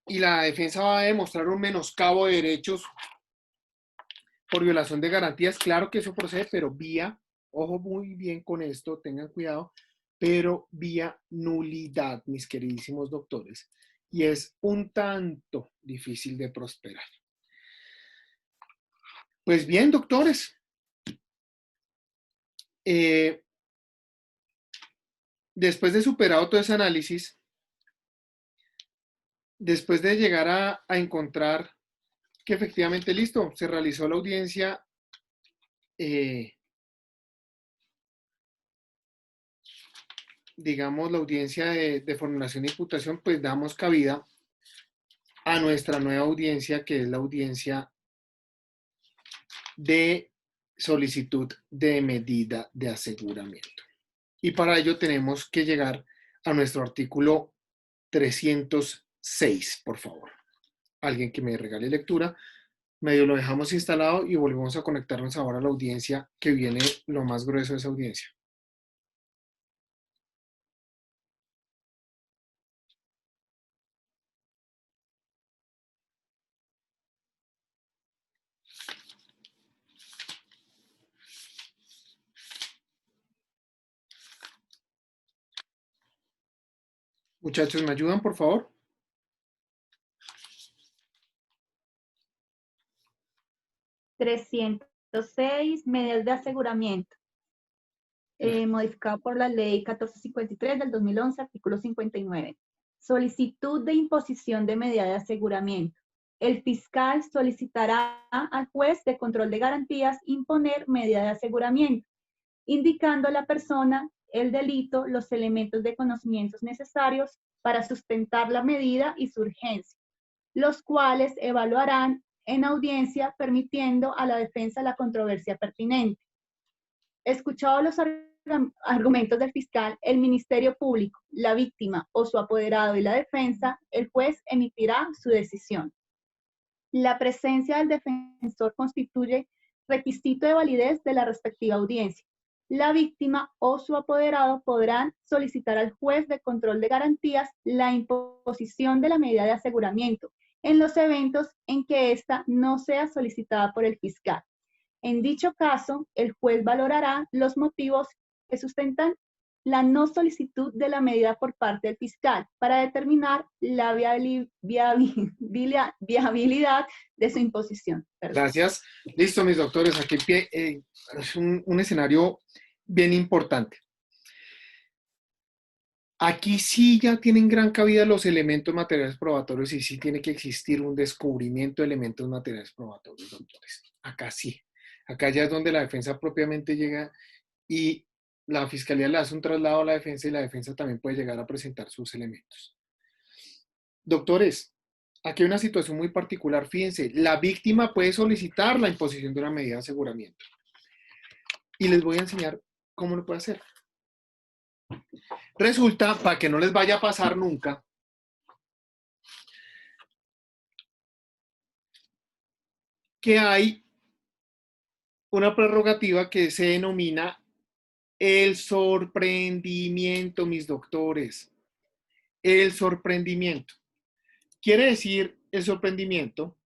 y la defensa va a demostrar un menoscabo de derechos por violación de garantías. Claro que eso procede, pero vía, ojo muy bien con esto, tengan cuidado, pero vía nulidad, mis queridísimos doctores. Y es un tanto difícil de prosperar. Pues bien, doctores. Después de superado todo ese análisis, después de llegar a encontrar que efectivamente, listo, se realizó la audiencia digamos, la audiencia de formulación de imputación, pues damos cabida a nuestra nueva audiencia, que es la audiencia de solicitud de medida de aseguramiento. Y para ello tenemos que llegar a nuestro artículo 306, por favor. Alguien que me regale lectura. Medio lo dejamos instalado y volvemos a conectarnos ahora a la audiencia, que viene lo más grueso de esa audiencia. Muchachos, ¿me ayudan, por favor? Medidas de aseguramiento. Modificado por la ley 1453 del 2011, artículo 59. Solicitud de imposición de medida de aseguramiento. El fiscal solicitará al juez de control de garantías imponer medida de aseguramiento, indicando a la persona el delito, los elementos de conocimientos necesarios para sustentar la medida y su urgencia, los cuales evaluarán en audiencia, permitiendo a la defensa la controversia pertinente. Escuchados los argumentos del fiscal, el Ministerio Público, la víctima o su apoderado y la defensa, el juez emitirá su decisión. La presencia del defensor constituye requisito de validez de la respectiva audiencia. La víctima o su apoderado podrán solicitar al juez de control de garantías la imposición de la medida de aseguramiento en los eventos en que ésta no sea solicitada por el fiscal. En dicho caso, el juez valorará los motivos que sustentan la no solicitud de la medida por parte del fiscal para determinar la viabilidad de su imposición. Perdón. Gracias. Listo, mis doctores. Aquí es un escenario bien importante. Aquí sí ya tienen gran cabida los elementos materiales probatorios y sí tiene que existir un descubrimiento de elementos materiales probatorios, doctores. Acá sí. Acá ya es donde la defensa propiamente llega y la fiscalía le hace un traslado a la defensa y la defensa también puede llegar a presentar sus elementos. Doctores, aquí hay una situación muy particular. Fíjense, la víctima puede solicitar la imposición de una medida de aseguramiento. Y les voy a enseñar cómo lo puede hacer. Resulta, para que no les vaya a pasar nunca, que hay una prerrogativa que se denomina el sorprendimiento, mis doctores. El sorprendimiento. Quiere decir el sorprendimiento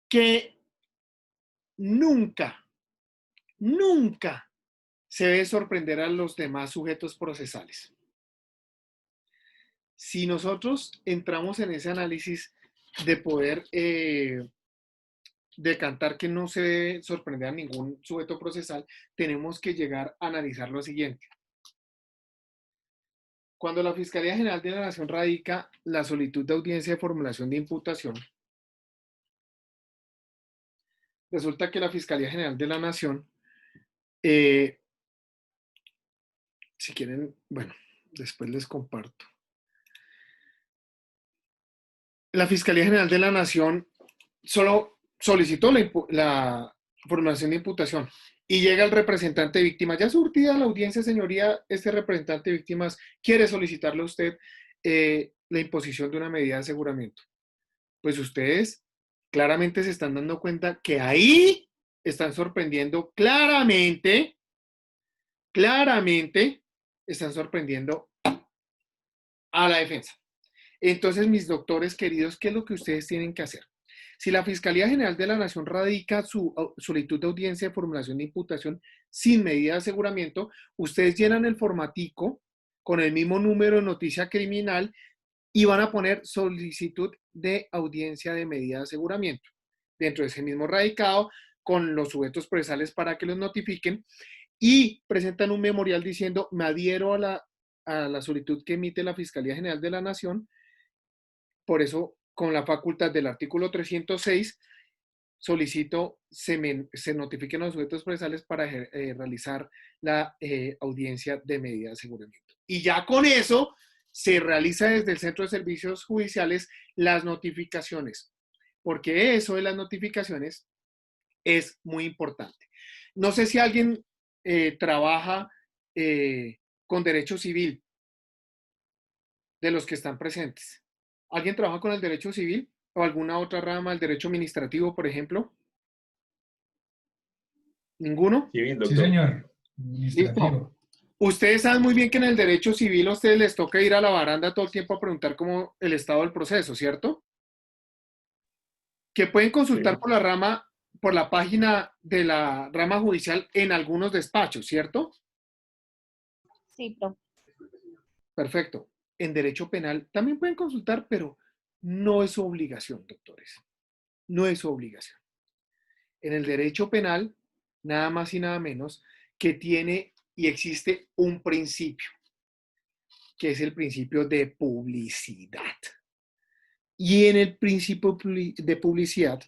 que nunca se debe sorprender a los demás sujetos procesales. Si nosotros entramos en ese análisis de poder decantar que no se debe sorprender a ningún sujeto procesal, tenemos que llegar a analizar lo siguiente. Cuando la Fiscalía General de la Nación radica la solicitud de audiencia de formulación de imputación, resulta que la Fiscalía General de la Nación, si quieren, bueno, después les comparto. La Fiscalía General de la Nación solo solicitó la formulación de imputación y llega el representante de víctimas. Ya surtida la audiencia, señoría, este representante de víctimas quiere solicitarle a usted la imposición de una medida de aseguramiento. Pues ustedes claramente se están dando cuenta que ahí están sorprendiendo claramente, están sorprendiendo a la defensa. Entonces, mis doctores queridos, ¿qué es lo que ustedes tienen que hacer? Si la Fiscalía General de la Nación radica su solicitud de audiencia de formulación de imputación sin medida de aseguramiento, ustedes llenan el formatico con el mismo número de noticia criminal y van a poner solicitud de audiencia de medida de aseguramiento dentro de ese mismo radicado con los sujetos procesales para que los notifiquen y presentan un memorial diciendo me adhiero a la solicitud que emite la Fiscalía General de la Nación. Por eso, con la facultad del artículo 306, solicito se notifiquen los sujetos procesales para realizar la audiencia de medida de aseguramiento. Y ya con eso se realiza desde el Centro de Servicios Judiciales las notificaciones, porque eso de las notificaciones es muy importante. No sé si alguien trabaja con derecho civil de los que están presentes. ¿Alguien trabaja con el derecho civil o alguna otra rama, el derecho administrativo, por ejemplo? ¿Ninguno? Civil, doctor. Sí, señor. Administrativo. ¿Listo? Ustedes saben muy bien que en el derecho civil a ustedes les toca ir a la baranda todo el tiempo a preguntar cómo el estado del proceso, ¿cierto? Que pueden consultar por la página de la rama judicial en algunos despachos, ¿cierto? Sí, profe. Perfecto. En derecho penal también pueden consultar, pero no es su obligación, doctores. No es su obligación. En el derecho penal, nada más y nada menos que tiene y existe un principio, que es el principio de publicidad. Y en el principio de publicidad,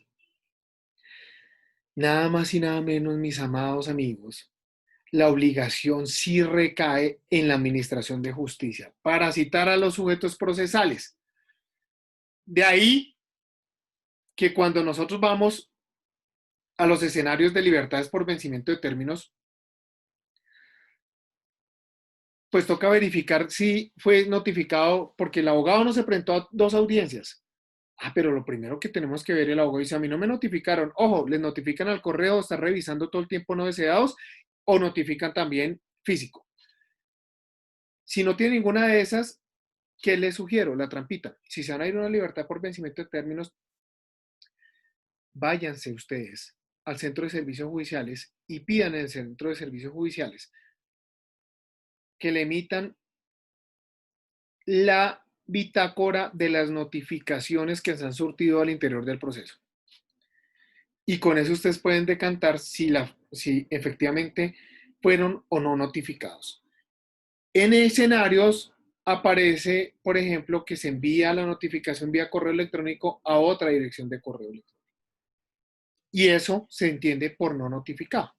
nada más y nada menos, mis amados amigos, la obligación sí recae en la administración de justicia para citar a los sujetos procesales. De ahí que cuando nosotros vamos a los escenarios de libertades por vencimiento de términos, pues toca verificar si fue notificado, porque el abogado no se presentó a 2 audiencias. Pero lo primero que tenemos que ver, el abogado dice, a mí no me notificaron. Ojo, les notifican al correo, están revisando todo el tiempo no deseados, o notifican también físico. Si no tiene ninguna de esas, ¿qué les sugiero? La trampita. Si se van a ir a una libertad por vencimiento de términos, váyanse ustedes al Centro de Servicios Judiciales y pidan en el Centro de Servicios Judiciales que le emitan la bitácora de las notificaciones que se han surtido al interior del proceso. Y con eso ustedes pueden decantar si efectivamente fueron o no notificados. En escenarios aparece, por ejemplo, que se envía la notificación vía correo electrónico a otra dirección de correo electrónico. Y eso se entiende por no notificado.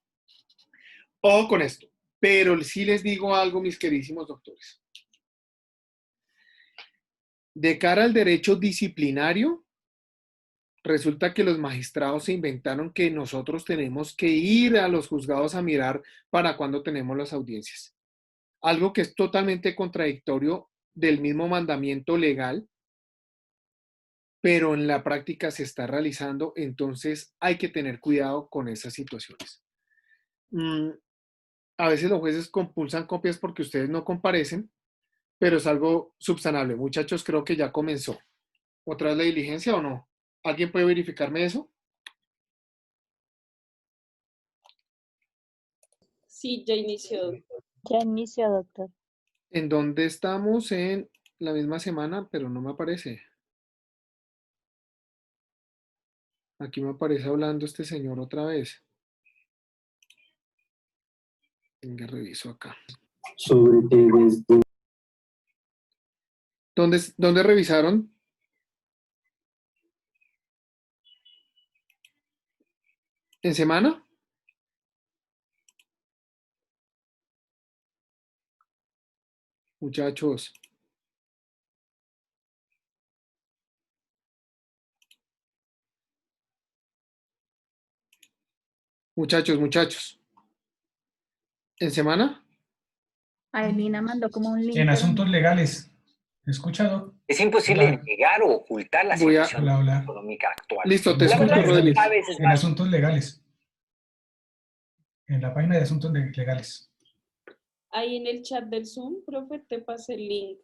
Ojo con esto. Pero sí les digo algo, mis queridísimos doctores. De cara al derecho disciplinario, resulta que los magistrados se inventaron que nosotros tenemos que ir a los juzgados a mirar para cuándo tenemos las audiencias. Algo que es totalmente contradictorio del mismo mandamiento legal, pero en la práctica se está realizando, entonces hay que tener cuidado con esas situaciones. A veces los jueces compulsan copias porque ustedes no comparecen, pero es algo subsanable. Muchachos, creo que ya comenzó. ¿Otra vez la diligencia o no? ¿Alguien puede verificarme eso? Sí, ya inició. Ya inició, doctor. ¿En dónde estamos? En la misma semana, pero no me aparece. Aquí me aparece hablando este señor otra vez. Venga, reviso acá. ¿Dónde revisaron? ¿En semana? Muchachos. Muchachos. ¿En semana? Adelina mandó como un link. En asuntos legales. ¿Me escucha, Doc? Es imposible Hola. negar o ocultar la Voy a- situación Hola, hola. económica actual. Listo, te La escucho, verdad es que Rodríguez. cada vez es En más asuntos legales. En la página de asuntos legales. Ahí en el chat del Zoom, profe, te pasé el link.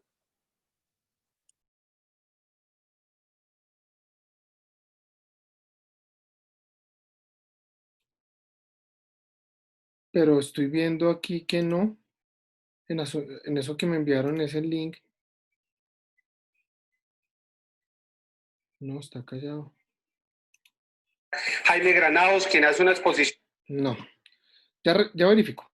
Pero estoy viendo aquí que no. En eso que me enviaron ese link. No, está callado. Jaime Granados, quien hace una exposición. No. Ya verifico.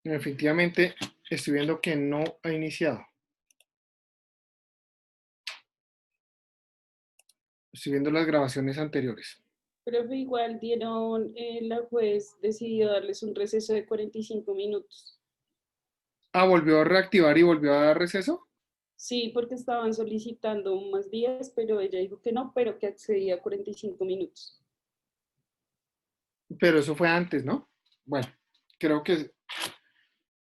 Efectivamente, estoy viendo que no ha iniciado. Estoy viendo las grabaciones anteriores. Profe, igual dieron, la juez decidió darles un receso de 45 minutos. Ah, ¿volvió a reactivar y volvió a dar receso? Sí, porque estaban solicitando más días, pero ella dijo que no, pero que accedía a 45 minutos. Pero eso fue antes, ¿no? Bueno, creo que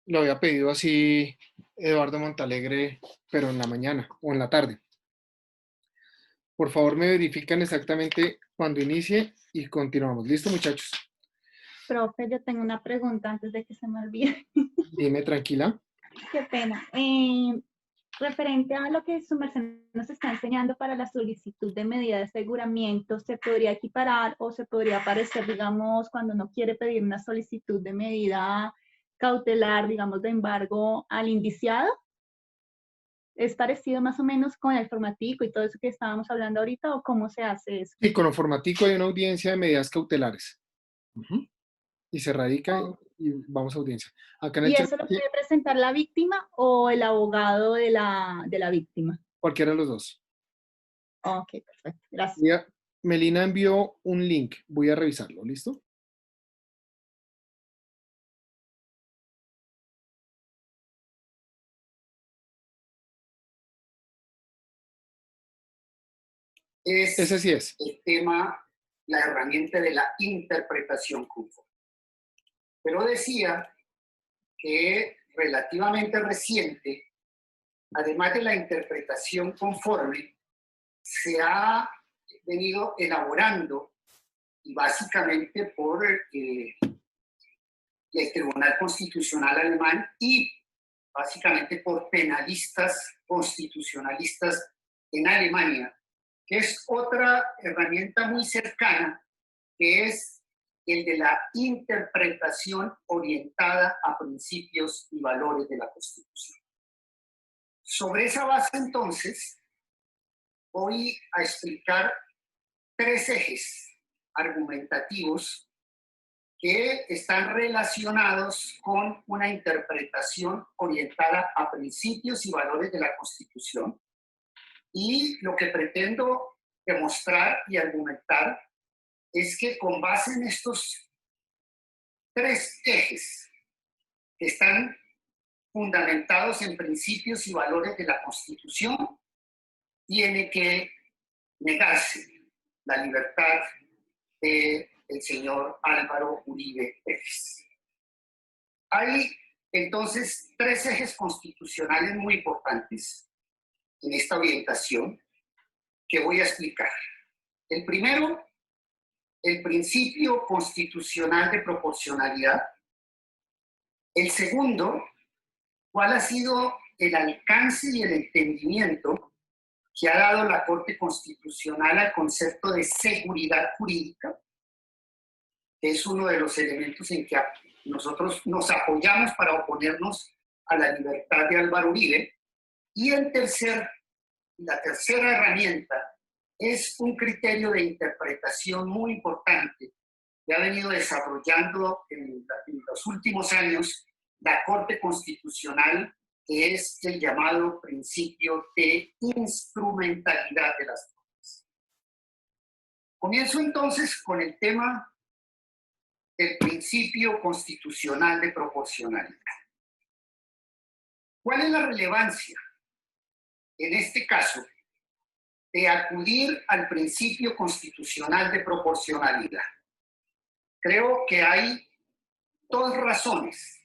lo había pedido así Eduardo Montalegre, pero en la mañana o en la tarde. Por favor, me verifican exactamente cuando inicie y continuamos. ¿Listo, muchachos? Profe, yo tengo una pregunta antes de que se me olvide. Dime, tranquila. Qué pena. Referente a lo que su merced nos está enseñando para la solicitud de medida de aseguramiento, ¿se podría equiparar o se podría parecer, digamos, cuando uno quiere pedir una solicitud de medida cautelar, digamos, de embargo al indiciado? ¿Es parecido más o menos con el formatico y todo eso que estábamos hablando ahorita o cómo se hace eso? Sí, con lo formatico hay una audiencia de medidas cautelares. Y se radica y vamos a audiencia. Acá en el ¿Y chat, eso lo puede presentar la víctima o el abogado de la víctima? cualquiera de los dos. Ok, perfecto. Gracias. Melina envió un link. Voy a revisarlo. ¿Listo? Ese sí es. El tema, la herramienta de la interpretación conforme. Pero decía que relativamente reciente, además de la interpretación conforme, se ha venido elaborando y básicamente por el Tribunal Constitucional Alemán y básicamente por penalistas constitucionalistas en Alemania, que es otra herramienta muy cercana, que es el de la interpretación orientada a principios y valores de la Constitución. Sobre esa base, entonces, voy a explicar 3 ejes argumentativos que están relacionados con una interpretación orientada a principios y valores de la Constitución. Y lo que pretendo demostrar y argumentar es que con base en estos 3 ejes que están fundamentados en principios y valores de la Constitución, tiene que negarse la libertad del señor Álvaro Uribe Pérez. Hay entonces 3 ejes constitucionales muy importantes en esta orientación que voy a explicar. El primero, el principio constitucional de proporcionalidad. El segundo, cuál ha sido el alcance y el entendimiento que ha dado la Corte Constitucional al concepto de seguridad jurídica, que es uno de los elementos en que nosotros nos apoyamos para oponernos a la libertad de Álvaro Uribe. Y la tercera herramienta es un criterio de interpretación muy importante que ha venido desarrollando en los últimos años la Corte Constitucional, que es el llamado principio de instrumentalidad de las normas. Comienzo entonces con el tema del principio constitucional de proporcionalidad. ¿Cuál es la relevancia, en este caso, de acudir al principio constitucional de proporcionalidad? Creo que hay dos razones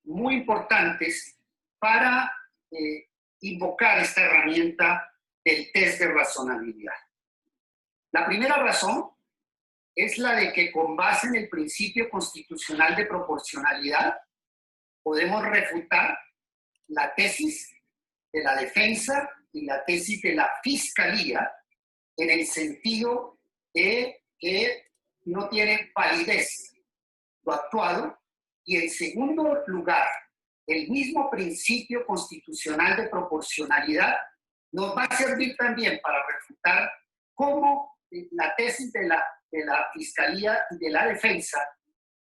muy importantes para invocar esta herramienta del test de razonabilidad. La primera razón es la de que con base en el principio constitucional de proporcionalidad podemos refutar la tesis de la defensa y la tesis de la fiscalía en el sentido de que no tiene validez lo actuado, y en segundo lugar, el mismo principio constitucional de proporcionalidad nos va a servir también para refutar cómo la tesis de la fiscalía y de la defensa,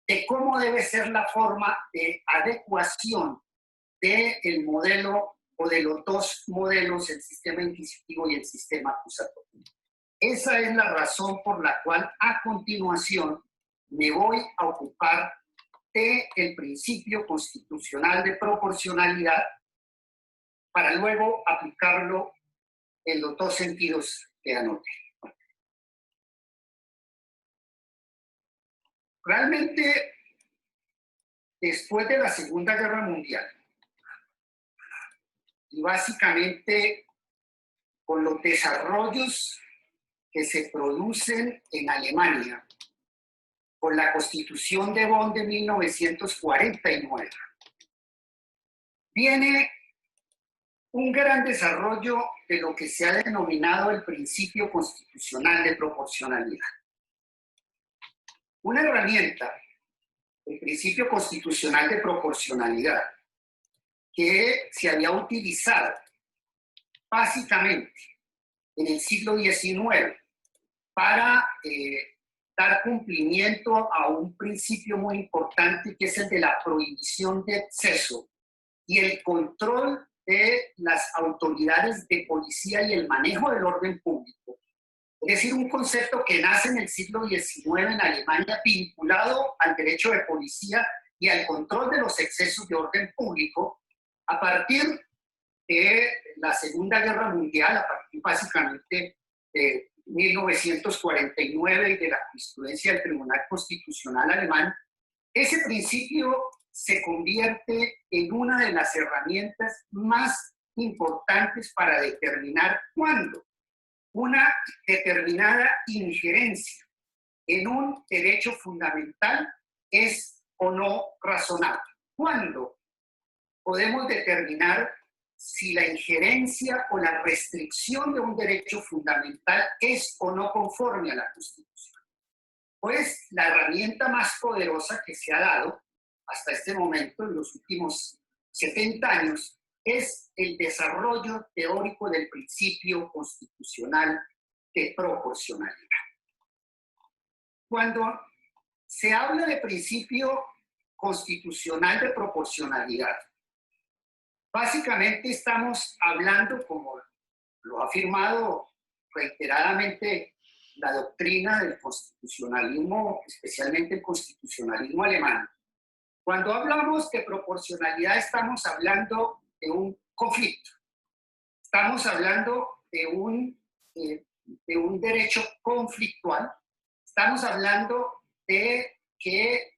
de cómo debe ser la forma de adecuación del modelo o de los dos modelos, el sistema inquisitivo y el sistema acusatorio. Esa es la razón por la cual a continuación me voy a ocupar del principio constitucional de proporcionalidad para luego aplicarlo en los dos sentidos que anoté. Realmente, después de la Segunda Guerra Mundial, y básicamente con los desarrollos que se producen en Alemania, con la Constitución de Bonn de 1949, viene un gran desarrollo de lo que se ha denominado el principio constitucional de proporcionalidad. Una herramienta, el principio constitucional de proporcionalidad, que se había utilizado básicamente en el siglo XIX para dar cumplimiento a un principio muy importante, que es el de la prohibición de exceso y el control de las autoridades de policía y el manejo del orden público. Es decir, un concepto que nace en el siglo XIX en Alemania, vinculado al derecho de policía y al control de los excesos de orden público, a partir de la Segunda Guerra Mundial, a partir básicamente de 1949 y de la jurisprudencia del Tribunal Constitucional alemán. Ese principio se convierte en una de las herramientas más importantes para determinar cuándo una determinada injerencia en un derecho fundamental es o no razonable. ¿Cuándo podemos determinar si la injerencia o la restricción de un derecho fundamental es o no conforme a la Constitución? Pues la herramienta más poderosa que se ha dado hasta este momento, en los últimos 70 años, es el desarrollo teórico del principio constitucional de proporcionalidad. Cuando se habla de principio constitucional de proporcionalidad, básicamente estamos hablando, como lo ha afirmado reiteradamente la doctrina del constitucionalismo, especialmente el constitucionalismo alemán. Cuando hablamos de proporcionalidad estamos hablando de un conflicto. Estamos hablando de un derecho conflictual. Estamos hablando de que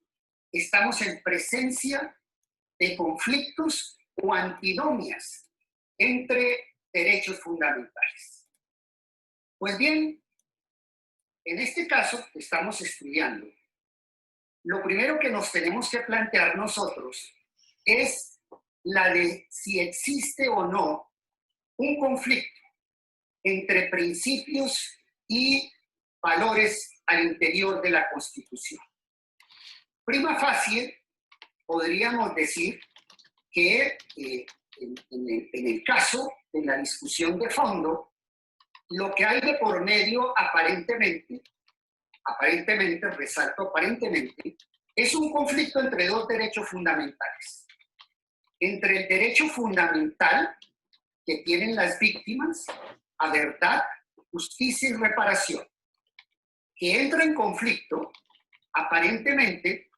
estamos en presencia de conflictos o antinomias entre derechos fundamentales. Pues bien, en este caso que estamos estudiando, lo primero que nos tenemos que plantear nosotros es la de si existe o no un conflicto entre principios y valores al interior de la Constitución. Prima facie, podríamos decir que en el caso de la discusión de fondo, lo que hay de por medio aparentemente aparentemente, resalto aparentemente, es un conflicto entre dos derechos fundamentales. Entre el derecho fundamental que tienen las víctimas a verdad, justicia y reparación, que entra en conflicto aparentemente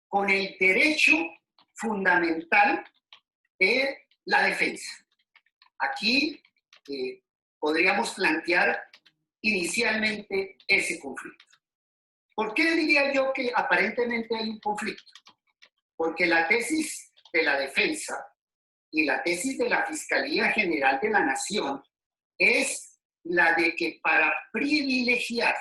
con el derecho fundamental de la defensa. Aquí podríamos plantear inicialmente ese conflicto. ¿Por qué diría yo que aparentemente hay un conflicto? Porque la tesis de la defensa y la tesis de la Fiscalía General de la Nación es la de que para privilegiar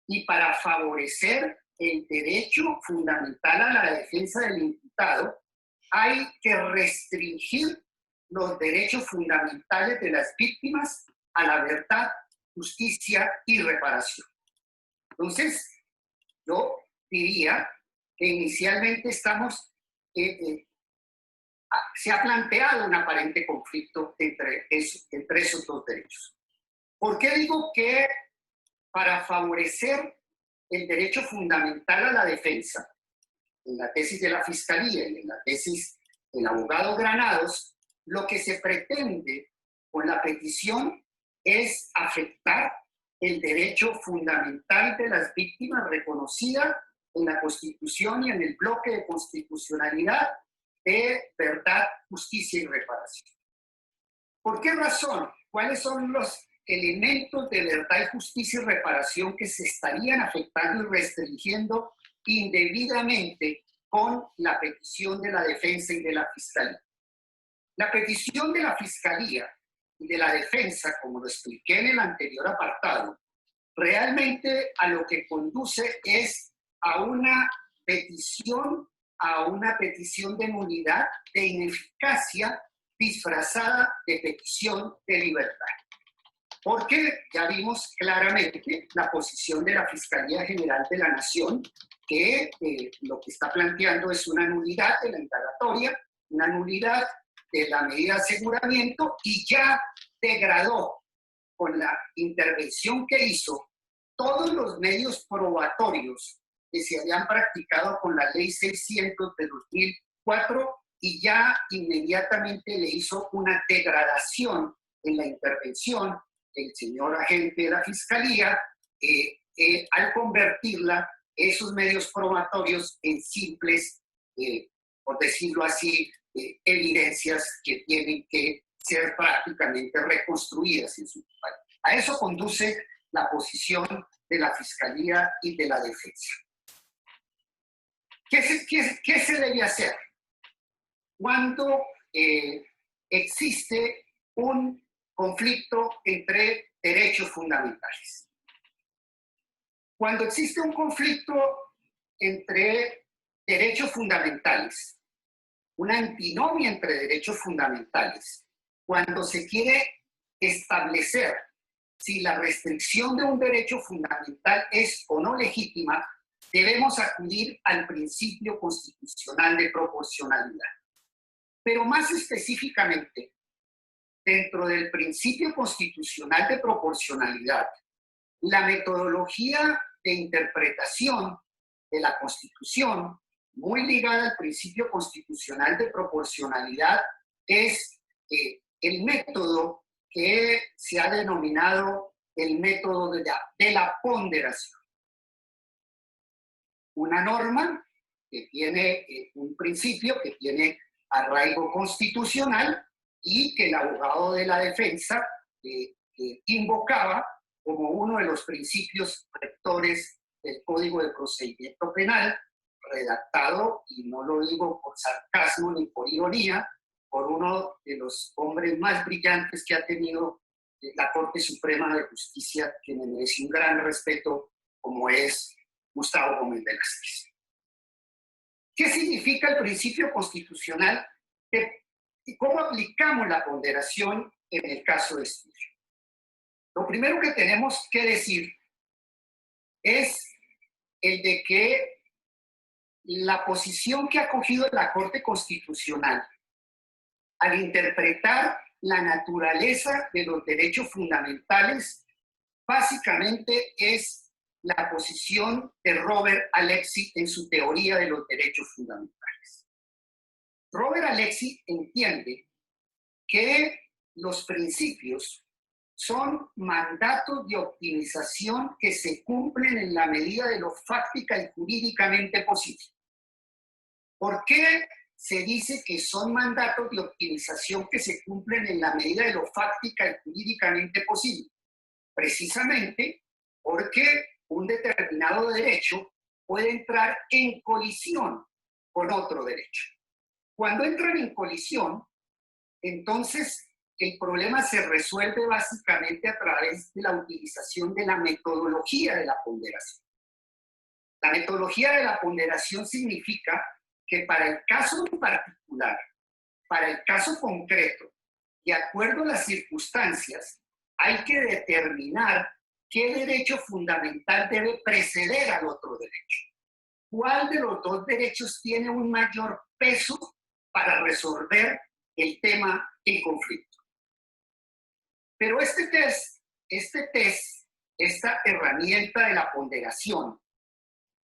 y para favorecer el derecho fundamental a la defensa del imputado, hay que restringir los derechos fundamentales de las víctimas a la verdad, justicia y reparación. Entonces, yo diría que inicialmente estamos, se ha planteado un aparente conflicto entre esos dos derechos. ¿Por qué digo que para favorecer el derecho fundamental a la defensa, en la tesis de la Fiscalía y en la tesis del abogado Granados, lo que se pretende con la petición es afectar el derecho fundamental de las víctimas reconocida en la Constitución y en el bloque de constitucionalidad de verdad, justicia y reparación? ¿Por qué razón? ¿Cuáles son los elementos de verdad y justicia y reparación que se estarían afectando y restringiendo indebidamente con la petición de la defensa y de la Fiscalía? La petición de la Fiscalía y de la defensa, como lo expliqué en el anterior apartado, realmente a lo que conduce es a una petición de nulidad, de ineficacia disfrazada de petición de libertad. Porque ya vimos claramente la posición de la Fiscalía General de la Nación, que lo que está planteando es una nulidad de la indagatoria, una nulidad de la medida de aseguramiento, y ya degradó con la intervención que hizo todos los medios probatorios que se habían practicado con la Ley 600 de 2004, y ya inmediatamente le hizo una degradación en la intervención el señor agente de la Fiscalía al convertirla, esos medios probatorios, en simples, por decirlo así, evidencias que tienen que ser prácticamente reconstruidas en su país. A eso conduce la posición de la Fiscalía y de la Defensa. ¿Qué se debe hacer cuando existe un conflicto entre derechos fundamentales? Cuando existe un conflicto entre derechos fundamentales, una antinomia entre derechos fundamentales, cuando se quiere establecer si la restricción de un derecho fundamental es o no legítima, debemos acudir al principio constitucional de proporcionalidad. Pero más específicamente, dentro del principio constitucional de proporcionalidad, la metodología de interpretación de la Constitución, muy ligada al principio constitucional de proporcionalidad, es el método que se ha denominado el método de la ponderación. Una norma que tiene un principio, que tiene arraigo constitucional, y que el abogado de la defensa invocaba como uno de los principios rectores del Código de Procedimiento Penal, redactado, y no lo digo por sarcasmo ni por ironía, por uno de los hombres más brillantes que ha tenido la Corte Suprema de Justicia, que me merece un gran respeto, como es Gustavo Gómez Velázquez. ¿Qué significa el principio constitucional y cómo aplicamos la ponderación en el caso de estudio? Lo primero que tenemos que decir es el de que la posición que ha cogido la Corte Constitucional al interpretar la naturaleza de los derechos fundamentales básicamente es la posición de Robert Alexy en su teoría de los derechos fundamentales. Robert Alexy entiende que los principios son mandatos de optimización que se cumplen en la medida de lo fáctica y jurídicamente posible. ¿Por qué se dice que son mandatos de optimización que se cumplen en la medida de lo fáctica y jurídicamente posible? Precisamente porque un determinado derecho puede entrar en colisión con otro derecho. Cuando entran en colisión, entonces el problema se resuelve básicamente a través de la utilización de la metodología de la ponderación. La metodología de la ponderación significa que para el caso en particular, para el caso concreto, de acuerdo a las circunstancias, hay que determinar qué derecho fundamental debe preceder al otro derecho. ¿Cuál de los dos derechos tiene un mayor peso para resolver el tema en conflicto? Pero esta herramienta de la ponderación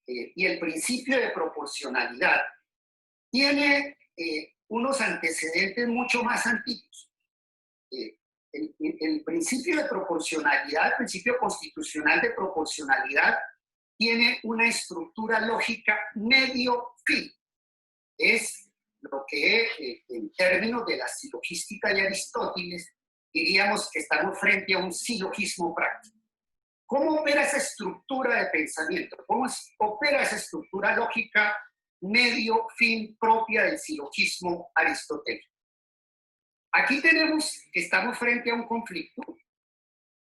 y el principio de proporcionalidad tiene unos antecedentes mucho más antiguos. El principio de proporcionalidad, el principio constitucional de proporcionalidad, tiene una estructura lógica medio-fin. Es lo que en términos de la silogística de Aristóteles diríamos que estamos frente a un silogismo práctico. ¿Cómo opera esa estructura de pensamiento? ¿Cómo opera esa estructura lógica medio-fin propia del silogismo aristotélico? Aquí tenemos que estamos frente a un conflicto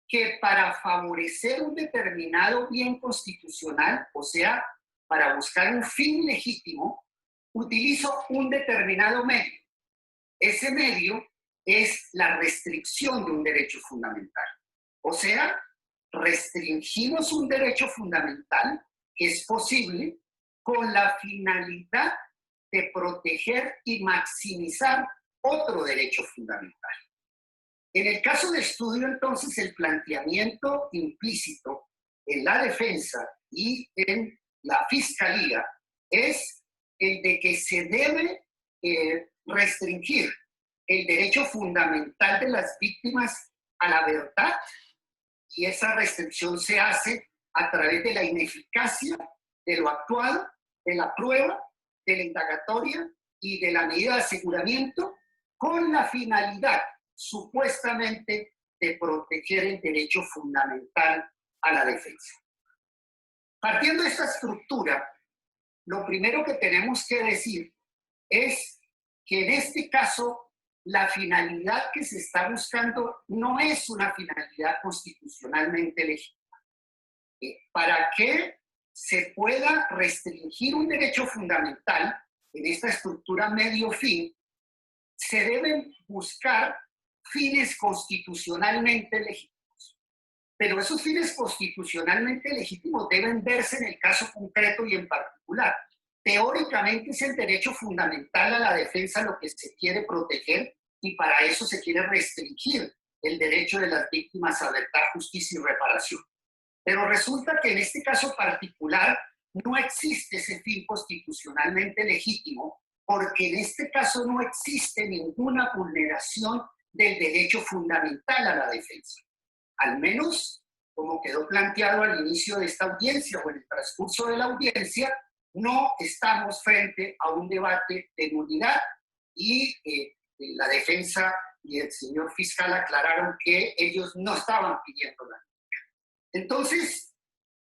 que para favorecer un determinado bien constitucional, o sea, para buscar un fin legítimo, utilizo un determinado medio. Ese medio es la restricción de un derecho fundamental. O sea, restringimos un derecho fundamental que es posible con la finalidad de proteger y maximizar otro derecho fundamental. En el caso de estudio, entonces, el planteamiento implícito en la defensa y en la fiscalía es el de que se debe restringir el derecho fundamental de las víctimas a la verdad, y esa restricción se hace a través de la ineficacia de lo actuado, de la prueba, de la indagatoria y de la medida de aseguramiento, con la finalidad supuestamente de proteger el derecho fundamental a la defensa. Partiendo de esta estructura, lo primero que tenemos que decir es que en este caso la finalidad que se está buscando no es una finalidad constitucionalmente legítima. Para que se pueda restringir un derecho fundamental en esta estructura medio-fin, se deben buscar fines constitucionalmente legítimos. Pero esos fines constitucionalmente legítimos deben verse en el caso concreto y en particular. Teóricamente es el derecho fundamental a la defensa lo que se quiere proteger, y para eso se quiere restringir el derecho de las víctimas a verdad, justicia y reparación. Pero resulta que en este caso particular no existe ese fin constitucionalmente legítimo, porque en este caso no existe ninguna vulneración del derecho fundamental a la defensa. Al menos, como quedó planteado al inicio de esta audiencia o en el transcurso de la audiencia, no estamos frente a un debate de nulidad, y la defensa y el señor fiscal aclararon que ellos no estaban pidiendo la nulidad. Entonces,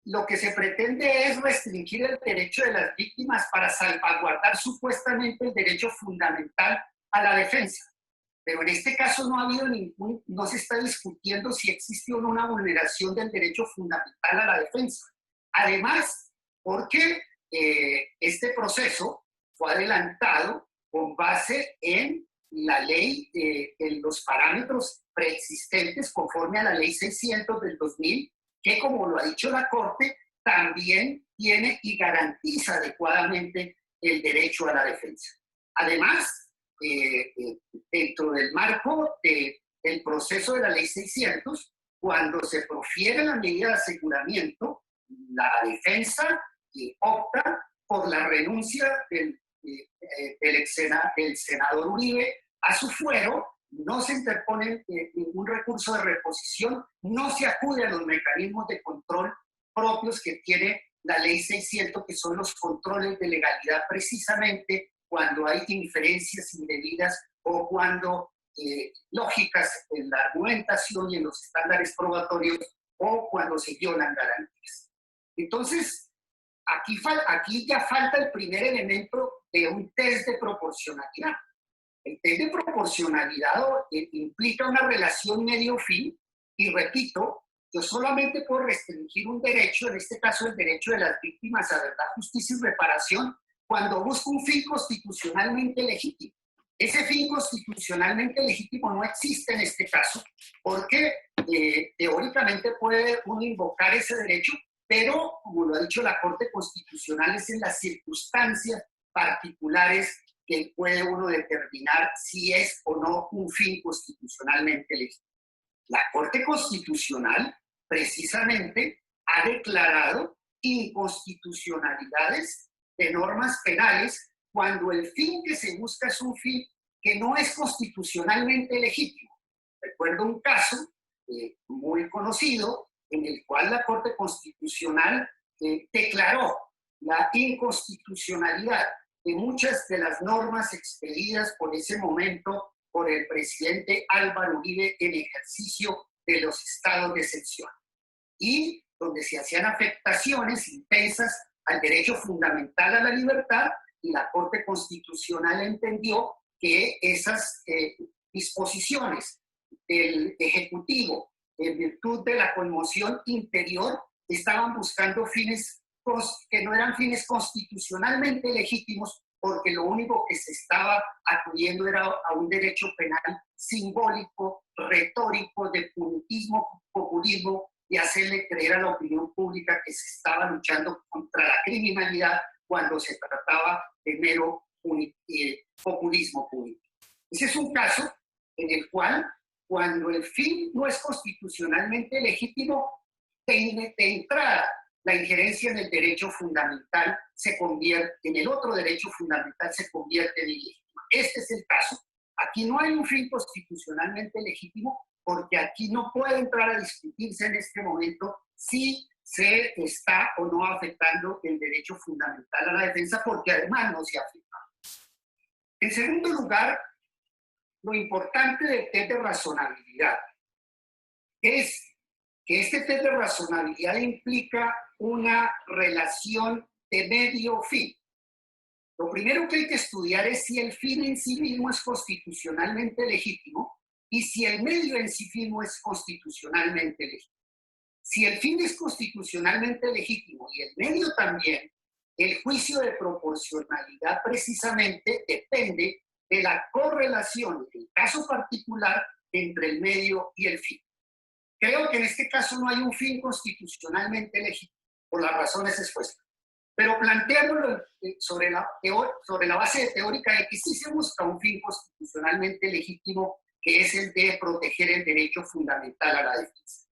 lo que se pretende es restringir el derecho de las víctimas para salvaguardar supuestamente el derecho fundamental a la defensa. Pero en este caso no ha habido no se está discutiendo si existe o no una vulneración del derecho fundamental a la defensa. Además, porque este proceso fue adelantado con base en la ley, en los parámetros preexistentes conforme a la ley 600 del 2000, que, como lo ha dicho la Corte, también tiene y garantiza adecuadamente el derecho a la defensa. Además, dentro del marco del proceso de la ley 600, cuando se profiere la medida de aseguramiento, la defensa opta por la renuncia del senador Uribe a su fuero, no se interpone ningún recurso de reposición, no se acude a los mecanismos de control propios que tiene la ley 600, que son los controles de legalidad precisamente cuando hay inferencias indebidas o cuando lógicas en la argumentación y en los estándares probatorios o cuando se violan garantías. Entonces, aquí ya falta el primer elemento de un test de proporcionalidad. El test de proporcionalidad implica una relación medio-fin y, repito, yo solamente puedo restringir un derecho, en este caso el derecho de las víctimas a verdad, justicia y reparación, cuando busco un fin constitucionalmente legítimo. Ese fin constitucionalmente legítimo no existe en este caso, porque teóricamente puede uno invocar ese derecho, pero, como lo ha dicho la Corte Constitucional, es en las circunstancias particulares que puede uno determinar si es o no un fin constitucionalmente legítimo. La Corte Constitucional, precisamente, ha declarado inconstitucionalidades de normas penales cuando el fin que se busca es un fin que no es constitucionalmente legítimo. Recuerdo un caso muy conocido en el cual la Corte Constitucional declaró la inconstitucionalidad de muchas de las normas expedidas por ese momento por el presidente Álvaro Uribe en ejercicio de los estados de excepción, y donde se hacían afectaciones intensas al derecho fundamental a la libertad, y la Corte Constitucional entendió que esas disposiciones del Ejecutivo, en virtud de la conmoción interior, estaban buscando fines que no eran fines constitucionalmente legítimos, porque lo único que se estaba acudiendo era a un derecho penal simbólico, retórico, de punitismo, populismo, y hacerle creer a la opinión pública que se estaba luchando contra la criminalidad cuando se trataba de mero populismo punitivo. Ese es un caso en el cual, cuando el fin no es constitucionalmente legítimo, de entrada, la injerencia en el derecho fundamental se convierte, en el otro derecho fundamental se convierte en ilegítima. Este es el caso. Aquí no hay un fin constitucionalmente legítimo, porque aquí no puede entrar a discutirse en este momento si se está o no afectando el derecho fundamental a la defensa, porque además no se afecta. En segundo lugar, lo importante del test de razonabilidad es que este test de razonabilidad implica una relación de medio-fin. Lo primero que hay que estudiar es si el fin en sí mismo es constitucionalmente legítimo y si el medio en sí mismo es constitucionalmente legítimo. Si el fin es constitucionalmente legítimo y el medio también, el juicio de proporcionalidad precisamente depende de la correlación, en el caso particular, entre el medio y el fin. Creo que en este caso no hay un fin constitucionalmente legítimo, por las razones expuestas. Pero planteándolo sobre la base teórica de que sí se busca un fin constitucionalmente legítimo, que es el de proteger el derecho fundamental a la defensa.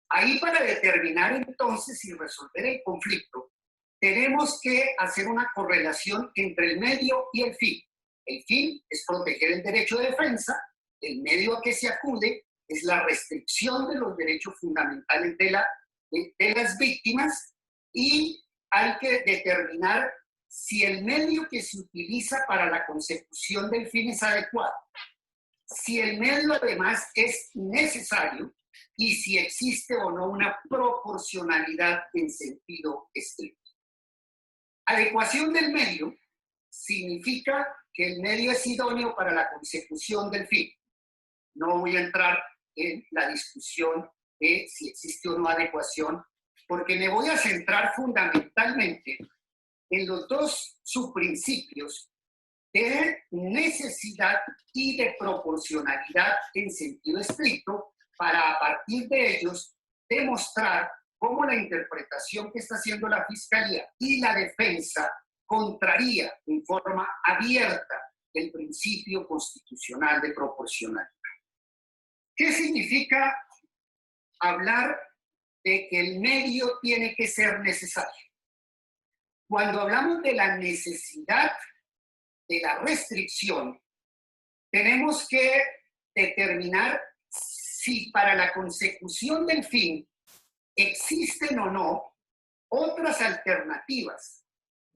Ahí, para determinar entonces y resolver el conflicto, tenemos que hacer una correlación entre el medio y el fin. El fin es proteger el derecho de defensa, el medio a que se acude es la restricción de los derechos fundamentales de las víctimas, y hay que determinar si el medio que se utiliza para la consecución del fin es adecuado, si el medio además es necesario y si existe o no una proporcionalidad en sentido estricto. Adecuación del medio significa que el medio es idóneo para la consecución del fin. No voy a entrar en la discusión de si existe o no adecuación, porque me voy a centrar fundamentalmente en los dos subprincipios de necesidad y de proporcionalidad en sentido estricto, para a partir de ellos demostrar cómo la interpretación que está haciendo la Fiscalía y la defensa contraría en forma abierta el principio constitucional de proporcionalidad. ¿Qué significa hablar de que el medio tiene que ser necesario. Cuando hablamos de la necesidad de la restricción, tenemos que determinar si para la consecución del fin existen o no otras alternativas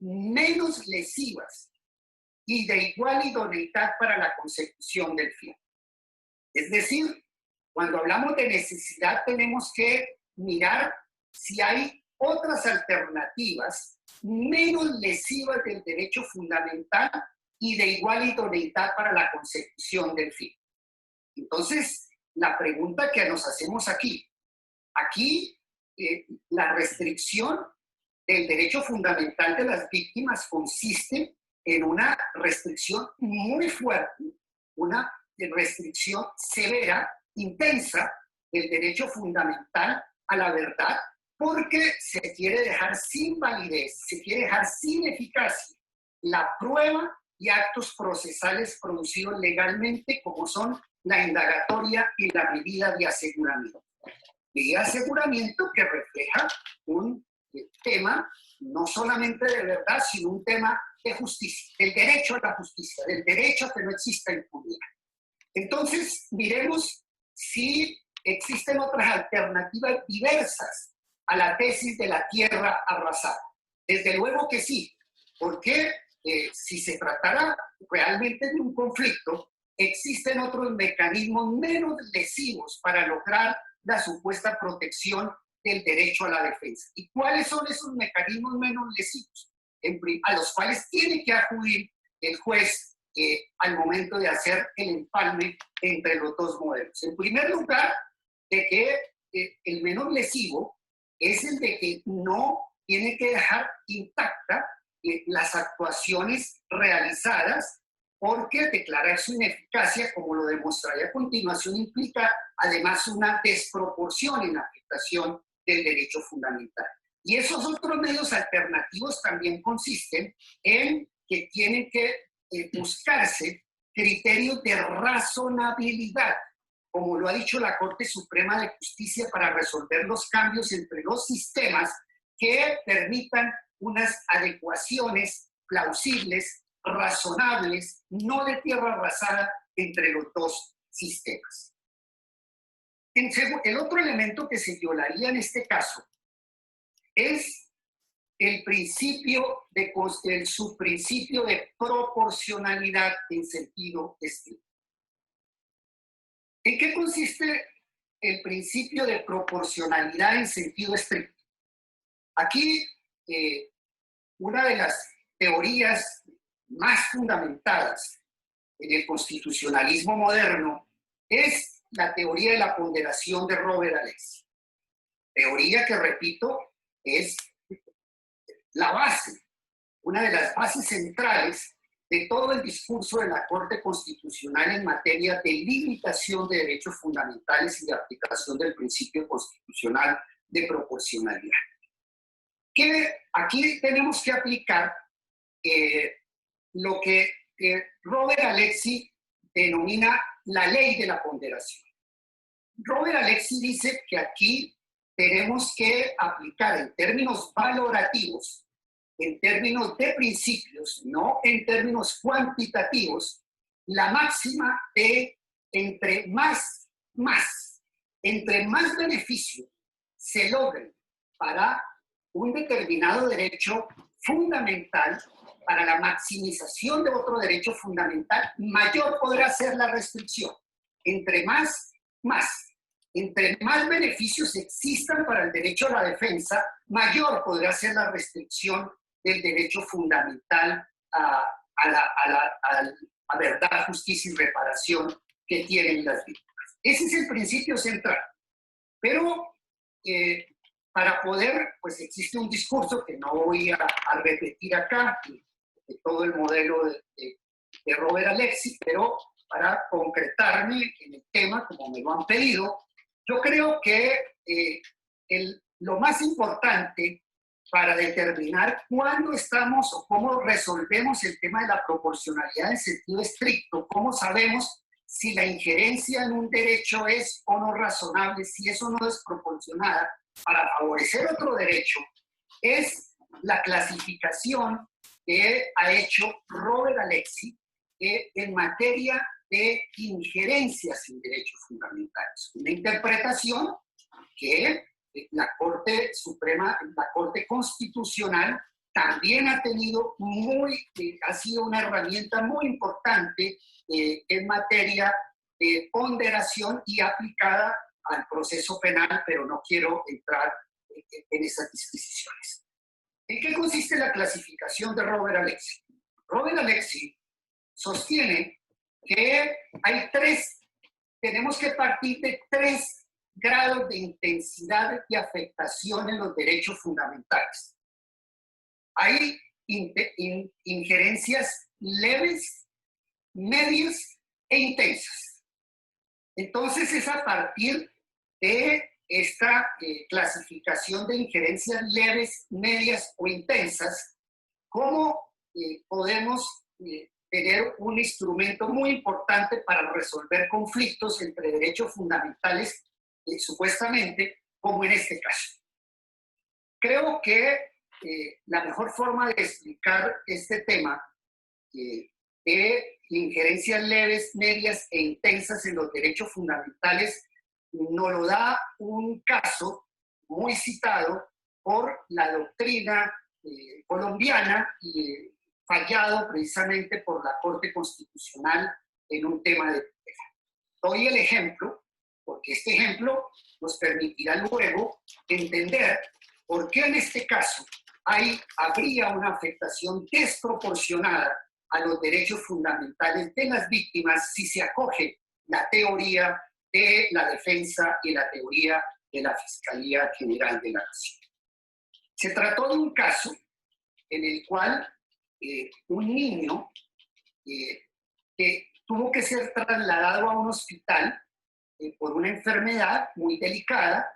menos lesivas y de igual idoneidad para la consecución del fin. Es decir, cuando hablamos de necesidad tenemos que mirar si hay otras alternativas menos lesivas del derecho fundamental y de igual idoneidad para la consecución del fin. Entonces, la pregunta que nos hacemos aquí, la restricción del derecho fundamental de las víctimas consiste en una restricción muy fuerte, una restricción severa, intensa del derecho fundamental a la verdad, porque se quiere dejar sin validez, se quiere dejar sin eficacia la prueba y actos procesales producidos legalmente, como son la indagatoria y la medida de aseguramiento. Medida de aseguramiento que refleja un tema no solamente de verdad, sino un tema de justicia, del derecho a la justicia, del derecho a que no exista impunidad. Entonces, miremos si existen otras alternativas diversas a la tesis de la tierra arrasada. Desde luego que sí, porque si se tratara realmente de un conflicto, existen otros mecanismos menos lesivos para lograr la supuesta protección del derecho a la defensa. ¿Y cuáles son esos mecanismos menos lesivos? A los cuales tiene que acudir el juez al momento de hacer el empalme entre los dos modelos. En primer lugar, de que el menos lesivo es el de que no tiene que dejar intacta las actuaciones realizadas, porque declarar su ineficacia, como lo demostraré a continuación, implica además una desproporción en la afectación del derecho fundamental. Y esos otros medios alternativos también consisten en que tienen que buscarse criterios de razonabilidad, como lo ha dicho la Corte Suprema de Justicia, para resolver los cambios entre los sistemas que permitan unas adecuaciones plausibles, razonables, no de tierra arrasada entre los dos sistemas. El otro elemento que se violaría en este caso es el subprincipio de proporcionalidad en sentido estricto. ¿En qué consiste el principio de proporcionalidad en sentido estricto? Aquí, una de las teorías más fundamentadas en el constitucionalismo moderno es la teoría de la ponderación de Robert Alexy. Teoría que, repito, es la base, una de las bases centrales de todo el discurso de la Corte Constitucional en materia de limitación de derechos fundamentales y de aplicación del principio constitucional de proporcionalidad. Que aquí tenemos que aplicar lo que Robert Alexy denomina la ley de la ponderación. Robert Alexy dice que aquí tenemos que aplicar en términos valorativos, en términos de principios, no en términos cuantitativos, la máxima de entre más beneficio se logre para un determinado derecho fundamental, para la maximización de otro derecho fundamental, mayor podrá ser la restricción. Entre más beneficios existan para el derecho a la defensa, mayor podrá ser la restricción del derecho fundamental a la verdad, justicia y reparación que tienen las víctimas. Ese es el principio central. Pero para poder, pues existe un discurso que no voy a repetir acá, de todo el modelo de Robert Alexy, pero para concretarme en el tema, como me lo han pedido, yo creo que lo más importante para determinar cuándo estamos o cómo resolvemos el tema de la proporcionalidad en sentido estricto, cómo sabemos si la injerencia en un derecho es o no razonable, si es o no desproporcionada, para favorecer otro derecho es la clasificación que ha hecho Robert Alexy en materia de injerencias en derechos fundamentales. Una interpretación que la Corte Suprema, la Corte Constitucional también ha tenido ha sido una herramienta muy importante en materia de ponderación y aplicada al proceso penal, pero no quiero entrar en esas disquisiciones. ¿En qué consiste la clasificación de Robert Alexy? Robert Alexy sostiene que tenemos que partir de 3 grados de intensidad y afectación en los derechos fundamentales. Hay injerencias leves, medias e intensas. Entonces es a partir de esta clasificación de injerencias leves, medias o intensas cómo podemos tener un instrumento muy importante para resolver conflictos entre derechos fundamentales, supuestamente, como en este caso. Creo que la mejor forma de explicar este tema de injerencias leves, medias e intensas en los derechos fundamentales nos lo da un caso muy citado por la doctrina colombiana y fallado precisamente por la Corte Constitucional en un tema de tutela. Doy el ejemplo, porque este ejemplo nos permitirá luego entender por qué en este caso habría una afectación desproporcionada a los derechos fundamentales de las víctimas si se acoge la teoría de la defensa y la teoría de la Fiscalía General de la Nación. Se trató de un caso en el cual un niño que tuvo que ser trasladado a un hospital por una enfermedad muy delicada,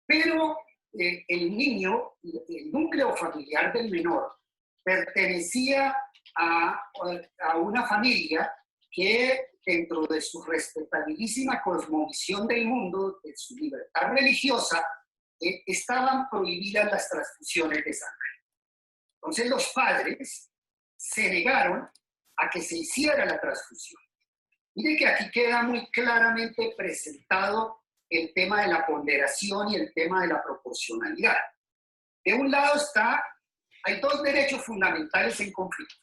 pero el niño, el núcleo familiar del menor, pertenecía a una familia que dentro de su respetabilísima cosmovisión del mundo, de su libertad religiosa, estaban prohibidas las transfusiones de sangre. Entonces los padres se negaron a que se hiciera la transfusión. Mire que aquí queda muy claramente presentado el tema de la ponderación y el tema de la proporcionalidad. De un lado hay 2 derechos fundamentales en conflicto.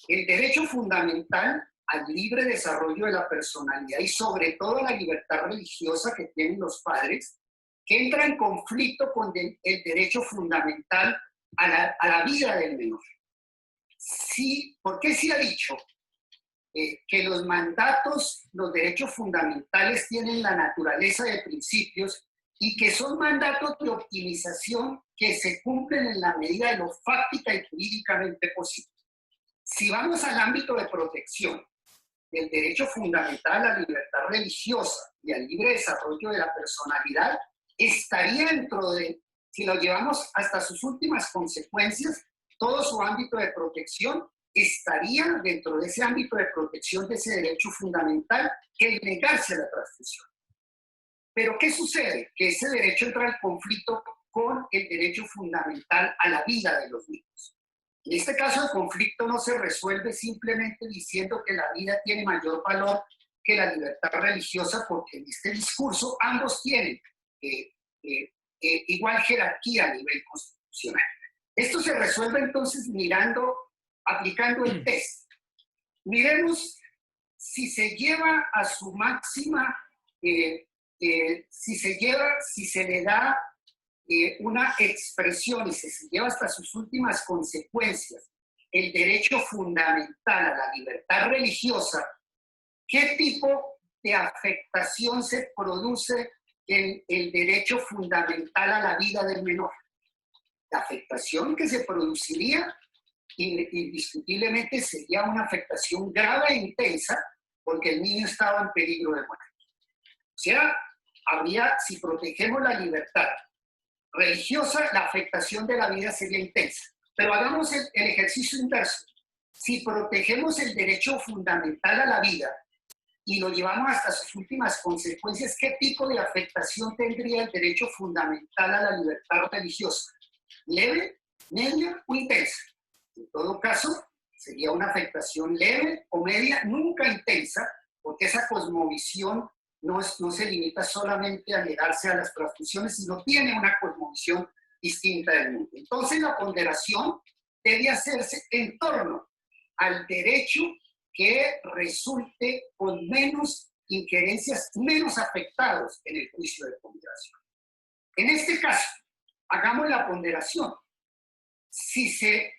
El derecho fundamental al libre desarrollo de la personalidad y sobre todo la libertad religiosa que tienen los padres, que entra en conflicto con el derecho fundamental a la vida del menor. Sí, ¿por qué se ha dicho que los mandatos, los derechos fundamentales tienen la naturaleza de principios y que son mandatos de optimización que se cumplen en la medida de lo fáctica y jurídicamente posible? Si vamos al ámbito de protección del derecho fundamental a la libertad religiosa y al libre desarrollo de la personalidad, estaría dentro de, si lo llevamos hasta sus últimas consecuencias, todo su ámbito de protección estaría dentro de ese ámbito de protección de ese derecho fundamental que el negarse a la transfusión. Pero ¿qué sucede? Que ese derecho entra en conflicto con el derecho fundamental a la vida de los niños. En este caso, el conflicto no se resuelve simplemente diciendo que la vida tiene mayor valor que la libertad religiosa, porque en este discurso ambos tienen igual jerarquía a nivel constitucional. Esto se resuelve entonces aplicando el test. Miremos si se lleva a su máxima, si se le da una expresión y se lleva hasta sus últimas consecuencias el derecho fundamental a la libertad religiosa, ¿qué tipo de afectación se produce en el derecho fundamental a la vida del menor? La afectación que se produciría indiscutiblemente sería una afectación grave e intensa porque el niño estaba en peligro de muerte. O sea, si protegemos la libertad religiosa, la afectación de la vida sería intensa. Pero hagamos el ejercicio inverso. Si protegemos el derecho fundamental a la vida, y lo llevamos hasta sus últimas consecuencias, ¿qué tipo de afectación tendría el derecho fundamental a la libertad religiosa? ¿Leve, media o intensa? En todo caso, sería una afectación leve o media, nunca intensa, porque esa cosmovisión no se limita solamente a negarse a las transfusiones, sino tiene una cosmovisión distinta del mundo. Entonces, la ponderación debe hacerse en torno al derecho que resulte con menos injerencias, menos afectados en el juicio de ponderación. En este caso, hagamos la ponderación. Si se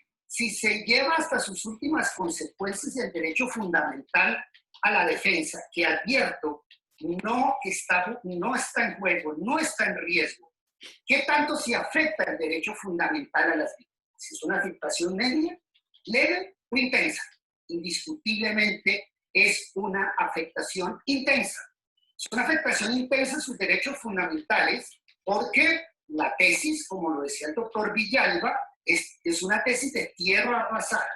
lleva hasta sus últimas consecuencias el derecho fundamental a la defensa, que advierto, no está en juego, no está en riesgo, ¿qué tanto se afecta el derecho fundamental a las víctimas? Si es una afectación media, leve o intensa. Indiscutiblemente es una afectación intensa. Es una afectación intensa a sus derechos fundamentales porque la tesis, como lo decía el doctor Villalba, es una tesis de tierra arrasada.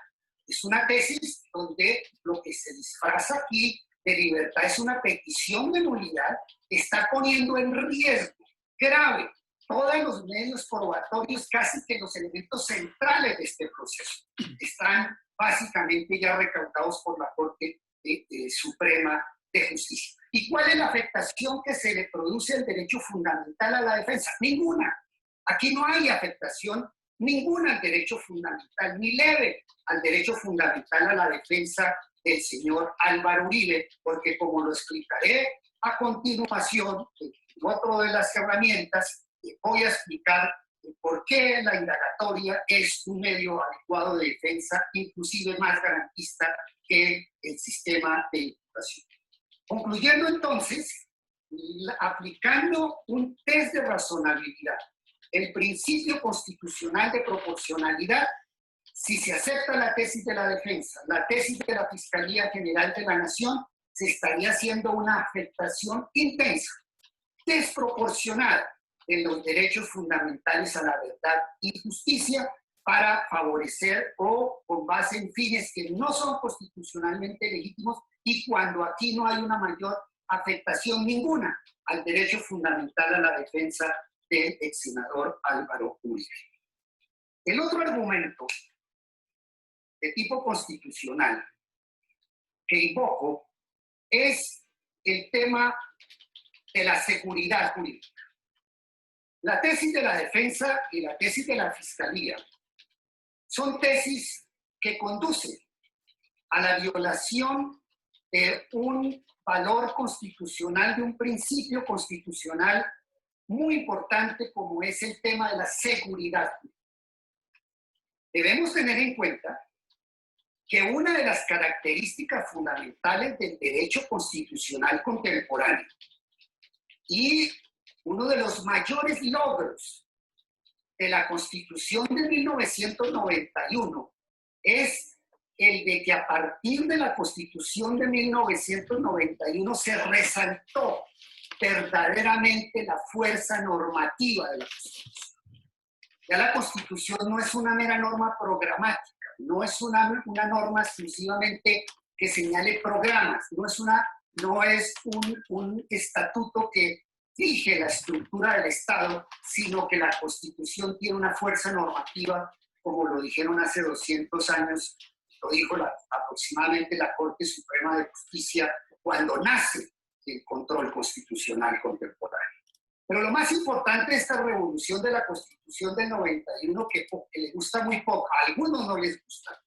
Es una tesis donde lo que se disfraza aquí de libertad es una petición de nulidad que está poniendo en riesgo grave todos los medios probatorios, casi que los elementos centrales de este proceso. Están básicamente ya recaudados por la Corte Suprema de Justicia. ¿Y cuál es la afectación que se le produce al derecho fundamental a la defensa? Ninguna. Aquí no hay afectación ninguna al derecho fundamental, ni leve al derecho fundamental a la defensa del señor Álvaro Uribe, porque como lo explicaré a continuación, en otra de las herramientas, voy a explicar por qué la indagatoria es un medio adecuado de defensa, inclusive más garantista que el sistema de imputación. Concluyendo entonces, aplicando un test de razonabilidad, el principio constitucional de proporcionalidad, si se acepta la tesis de la defensa, la tesis de la Fiscalía General de la Nación, se estaría haciendo una afectación intensa, desproporcionada en los derechos fundamentales a la verdad y justicia para favorecer o con base en fines que no son constitucionalmente legítimos y cuando aquí no hay una mayor afectación ninguna al derecho fundamental a la defensa del ex senador Álvaro Uribe. El otro argumento de tipo constitucional que invoco es el tema de la seguridad jurídica. La tesis de la defensa y la tesis de la fiscalía son tesis que conducen a la violación de un valor constitucional, de un principio constitucional muy importante como es el tema de la seguridad. Debemos tener en cuenta que una de las características fundamentales del derecho constitucional contemporáneo y uno de los mayores logros de la Constitución de 1991 es el de que a partir de la Constitución de 1991 se resaltó verdaderamente la fuerza normativa de la Constitución. Ya la Constitución no es una mera norma programática, no es una norma exclusivamente que señale programas, no es un estatuto que fije la estructura del Estado, sino que la Constitución tiene una fuerza normativa, como lo dijeron hace 200 años, lo dijo aproximadamente la Corte Suprema de Justicia cuando nace el control constitucional contemporáneo. Pero lo más importante de esta revolución de la Constitución del 91, que le gusta muy poco, a algunos no les gusta,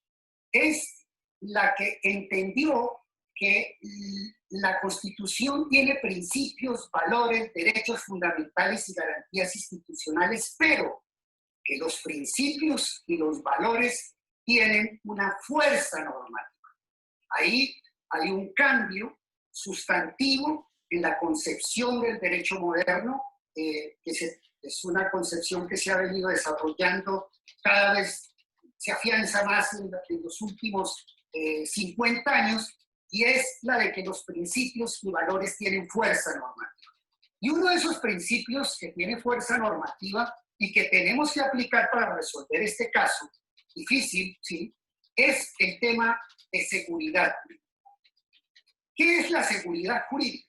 es la que entendió que la Constitución tiene principios, valores, derechos fundamentales y garantías institucionales, pero que los principios y los valores tienen una fuerza normativa. Ahí hay un cambio sustantivo en la concepción del derecho moderno, es una concepción que se ha venido desarrollando cada vez, se afianza más en los últimos 50 años, y es la de que los principios y valores tienen fuerza normativa. Y uno de esos principios que tiene fuerza normativa y que tenemos que aplicar para resolver este caso, difícil, ¿sí?, es el tema de seguridad. ¿Qué es la seguridad jurídica?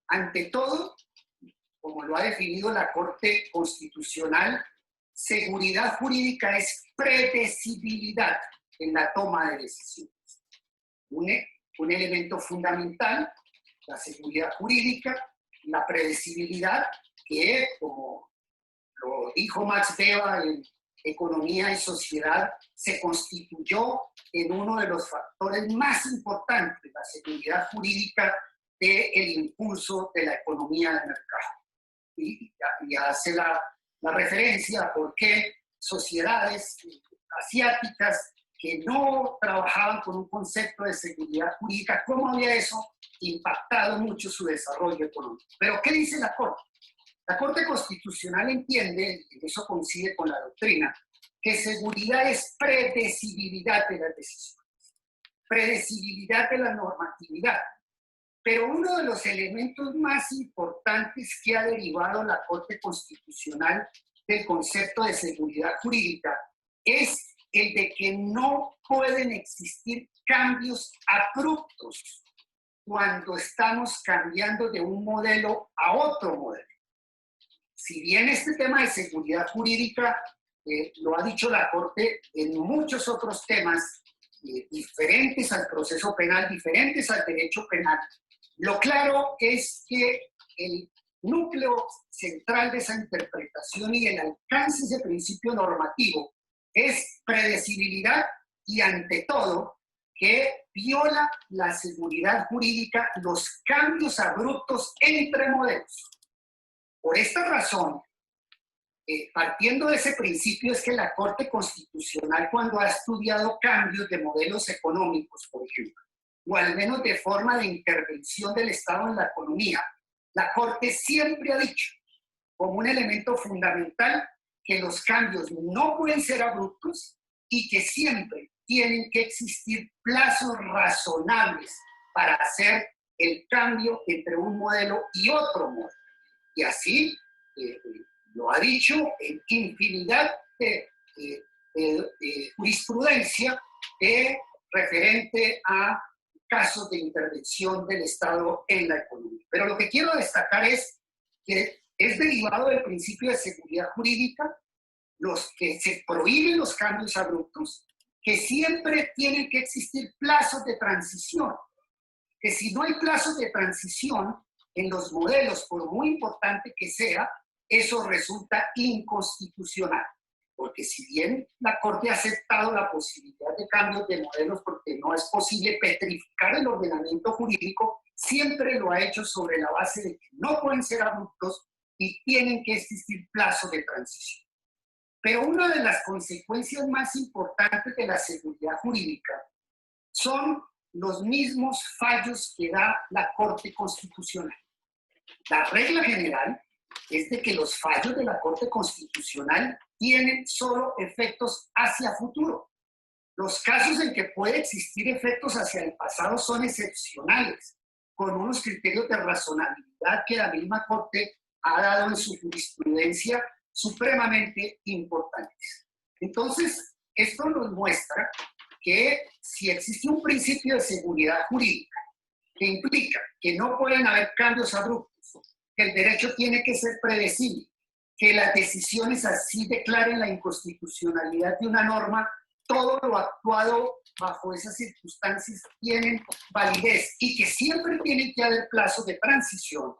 Ante todo, como lo ha definido la Corte Constitucional, seguridad jurídica es predecibilidad en la toma de decisiones. Un elemento fundamental, la seguridad jurídica, la predecibilidad, que, como lo dijo Max Weber en Economía y Sociedad, se constituyó en uno de los factores más importantes, la seguridad jurídica, del impulso de la economía de mercado. Y hace la referencia a por qué sociedades asiáticas que no trabajaban con un concepto de seguridad jurídica, cómo había eso impactado mucho su desarrollo económico. Pero ¿qué dice la Corte? La Corte Constitucional entiende, y eso coincide con la doctrina, que seguridad es predecibilidad de las decisiones, predecibilidad de la normatividad. Pero uno de los elementos más importantes que ha derivado la Corte Constitucional del concepto de seguridad jurídica es el de que no pueden existir cambios abruptos cuando estamos cambiando de un modelo a otro modelo. Si bien este tema de seguridad jurídica lo ha dicho la Corte en muchos otros temas diferentes al proceso penal, diferentes al derecho penal, lo claro es que el núcleo central de esa interpretación y el alcance de ese principio normativo es predecibilidad y, ante todo, que viola la seguridad jurídica los cambios abruptos entre modelos. Por esta razón, partiendo de ese principio, es que la Corte Constitucional, cuando ha estudiado cambios de modelos económicos, por ejemplo, o al menos de forma de intervención del Estado en la economía, la Corte siempre ha dicho, como un elemento fundamental, que los cambios no pueden ser abruptos y que siempre tienen que existir plazos razonables para hacer el cambio entre un modelo y otro modelo. Y así lo ha dicho en infinidad de jurisprudencia referente a casos de intervención del Estado en la economía. Pero lo que quiero destacar es que es derivado del principio de seguridad jurídica, los que se prohíben los cambios abruptos, que siempre tienen que existir plazos de transición, que si no hay plazos de transición en los modelos, por muy importante que sea, eso resulta inconstitucional. Porque si bien la Corte ha aceptado la posibilidad de cambios de modelos porque no es posible petrificar el ordenamiento jurídico, siempre lo ha hecho sobre la base de que no pueden ser abruptos y tienen que existir plazos de transición. Pero una de las consecuencias más importantes de la seguridad jurídica son los mismos fallos que da la Corte Constitucional. La regla general es de que los fallos de la Corte Constitucional tienen solo efectos hacia futuro. Los casos en que puede existir efectos hacia el pasado son excepcionales, con unos criterios de razonabilidad que la misma Corte ha dado en su jurisprudencia supremamente importantes. Entonces, esto nos muestra que si existe un principio de seguridad jurídica que implica que no pueden haber cambios abruptos, que el derecho tiene que ser predecible, que las decisiones así declaren la inconstitucionalidad de una norma, todo lo actuado bajo esas circunstancias tienen validez y que siempre tienen que haber plazos de transición,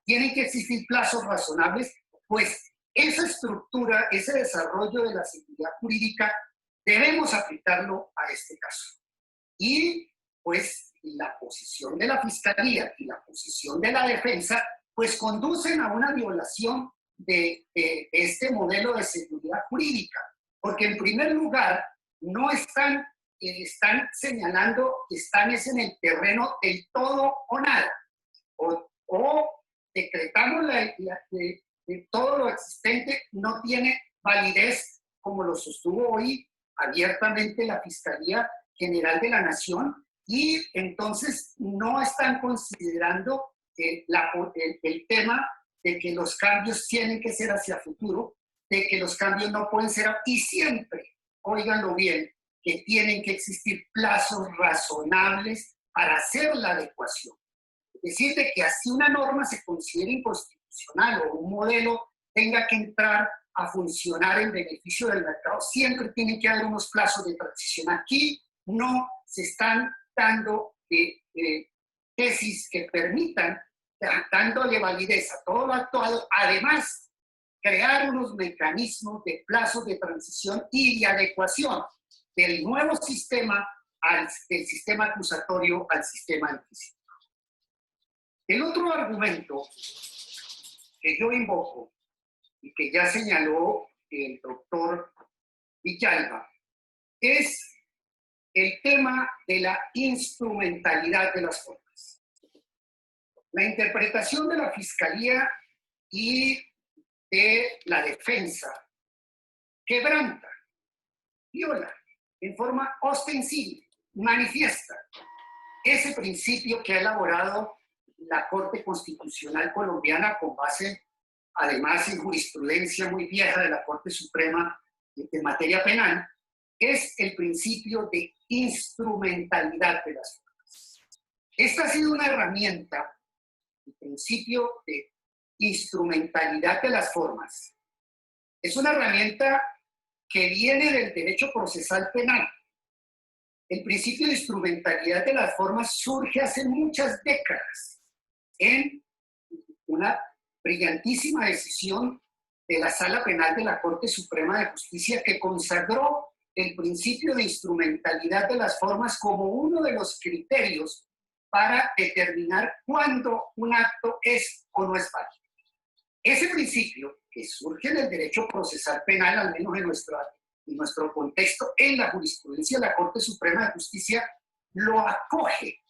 tienen que existir plazos razonables, pues esa estructura, ese desarrollo de la seguridad jurídica, debemos aplicarlo a este caso. Y pues la posición de la Fiscalía y la posición de la defensa pues conducen a una violación de este modelo de seguridad jurídica, porque en primer lugar no están señalando que están en el terreno del todo o nada, o decretamos de todo lo existente no tiene validez, como lo sostuvo hoy abiertamente la Fiscalía General de la Nación, y entonces no están considerando el tema de que los cambios tienen que ser hacia futuro, de que los cambios no pueden ser, y siempre, óiganlo bien, que tienen que existir plazos razonables para hacer la adecuación. Es decir, de que así una norma se considere inconstitucional o un modelo tenga que entrar a funcionar en beneficio del mercado, siempre tiene que haber unos plazos de transición. Aquí no se están dando tesis que permitan, dándole validez a todo lo actuado, además crear unos mecanismos de plazos de transición y de adecuación del nuevo sistema, del sistema acusatorio al sistema inquisitorio. El otro argumento que yo invoco y que ya señaló el doctor Villalba es el tema de la instrumentalidad de las formas. La interpretación de la Fiscalía y de la defensa quebranta, viola en forma ostensible, manifiesta ese principio que ha elaborado la Corte Constitucional colombiana con base, además, en jurisprudencia muy vieja de la Corte Suprema en materia penal, es el principio de instrumentalidad de las formas. Esta ha sido una herramienta, el principio de instrumentalidad de las formas. Es una herramienta que viene del derecho procesal penal. El principio de instrumentalidad de las formas surge hace muchas décadas en una brillantísima decisión de la Sala Penal de la Corte Suprema de Justicia que consagró el principio de instrumentalidad de las formas como uno de los criterios para determinar cuándo un acto es o no es válido. Ese principio, que surge en el derecho procesal penal, al menos en nuestro contexto, en la jurisprudencia de la Corte Suprema de Justicia, lo acoge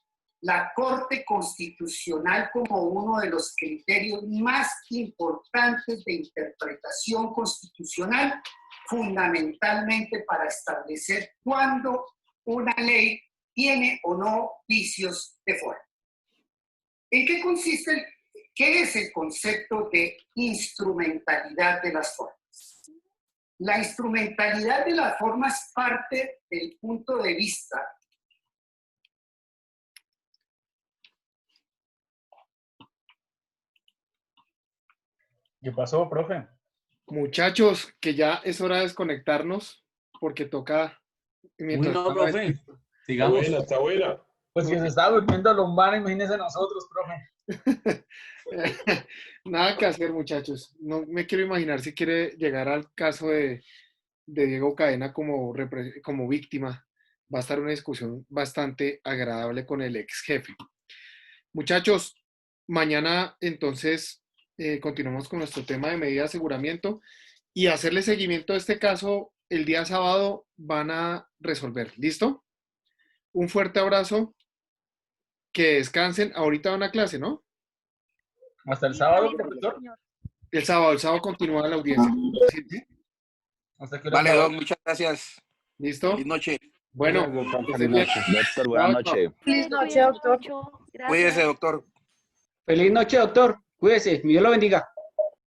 la Corte Constitucional como uno de los criterios más importantes de interpretación constitucional, fundamentalmente para establecer cuándo una ley tiene o no vicios de forma. ¿En qué consiste, qué es el concepto de instrumentalidad de las formas? La instrumentalidad de las formas parte del punto de vista ¿Qué pasó, profe? Muchachos, que ya es hora de desconectarnos porque toca... Uy, no, profe. Sigamos. Está buena. Pues si se está durmiendo Lombana, imagínense nosotros, profe. Nada que hacer, muchachos. No me quiero imaginar si quiere llegar al caso de Diego Cadena como víctima. Va a estar una discusión bastante agradable con el ex jefe. Muchachos, mañana entonces continuamos con nuestro tema de medida de aseguramiento y hacerle seguimiento a este caso el día sábado van a resolver. ¿Listo? Un fuerte abrazo. Que descansen. Ahorita van a clase, ¿no? Hasta el sábado, profesor. El sábado continúa la audiencia. ¿Sí? Vale, Doc, muchas gracias. ¿Listo? Feliz noche. Bueno, doctor, buenas noches. Feliz noche, doctor. Cuídese, doctor. Feliz noche, doctor. Cuídese. Dios lo bendiga.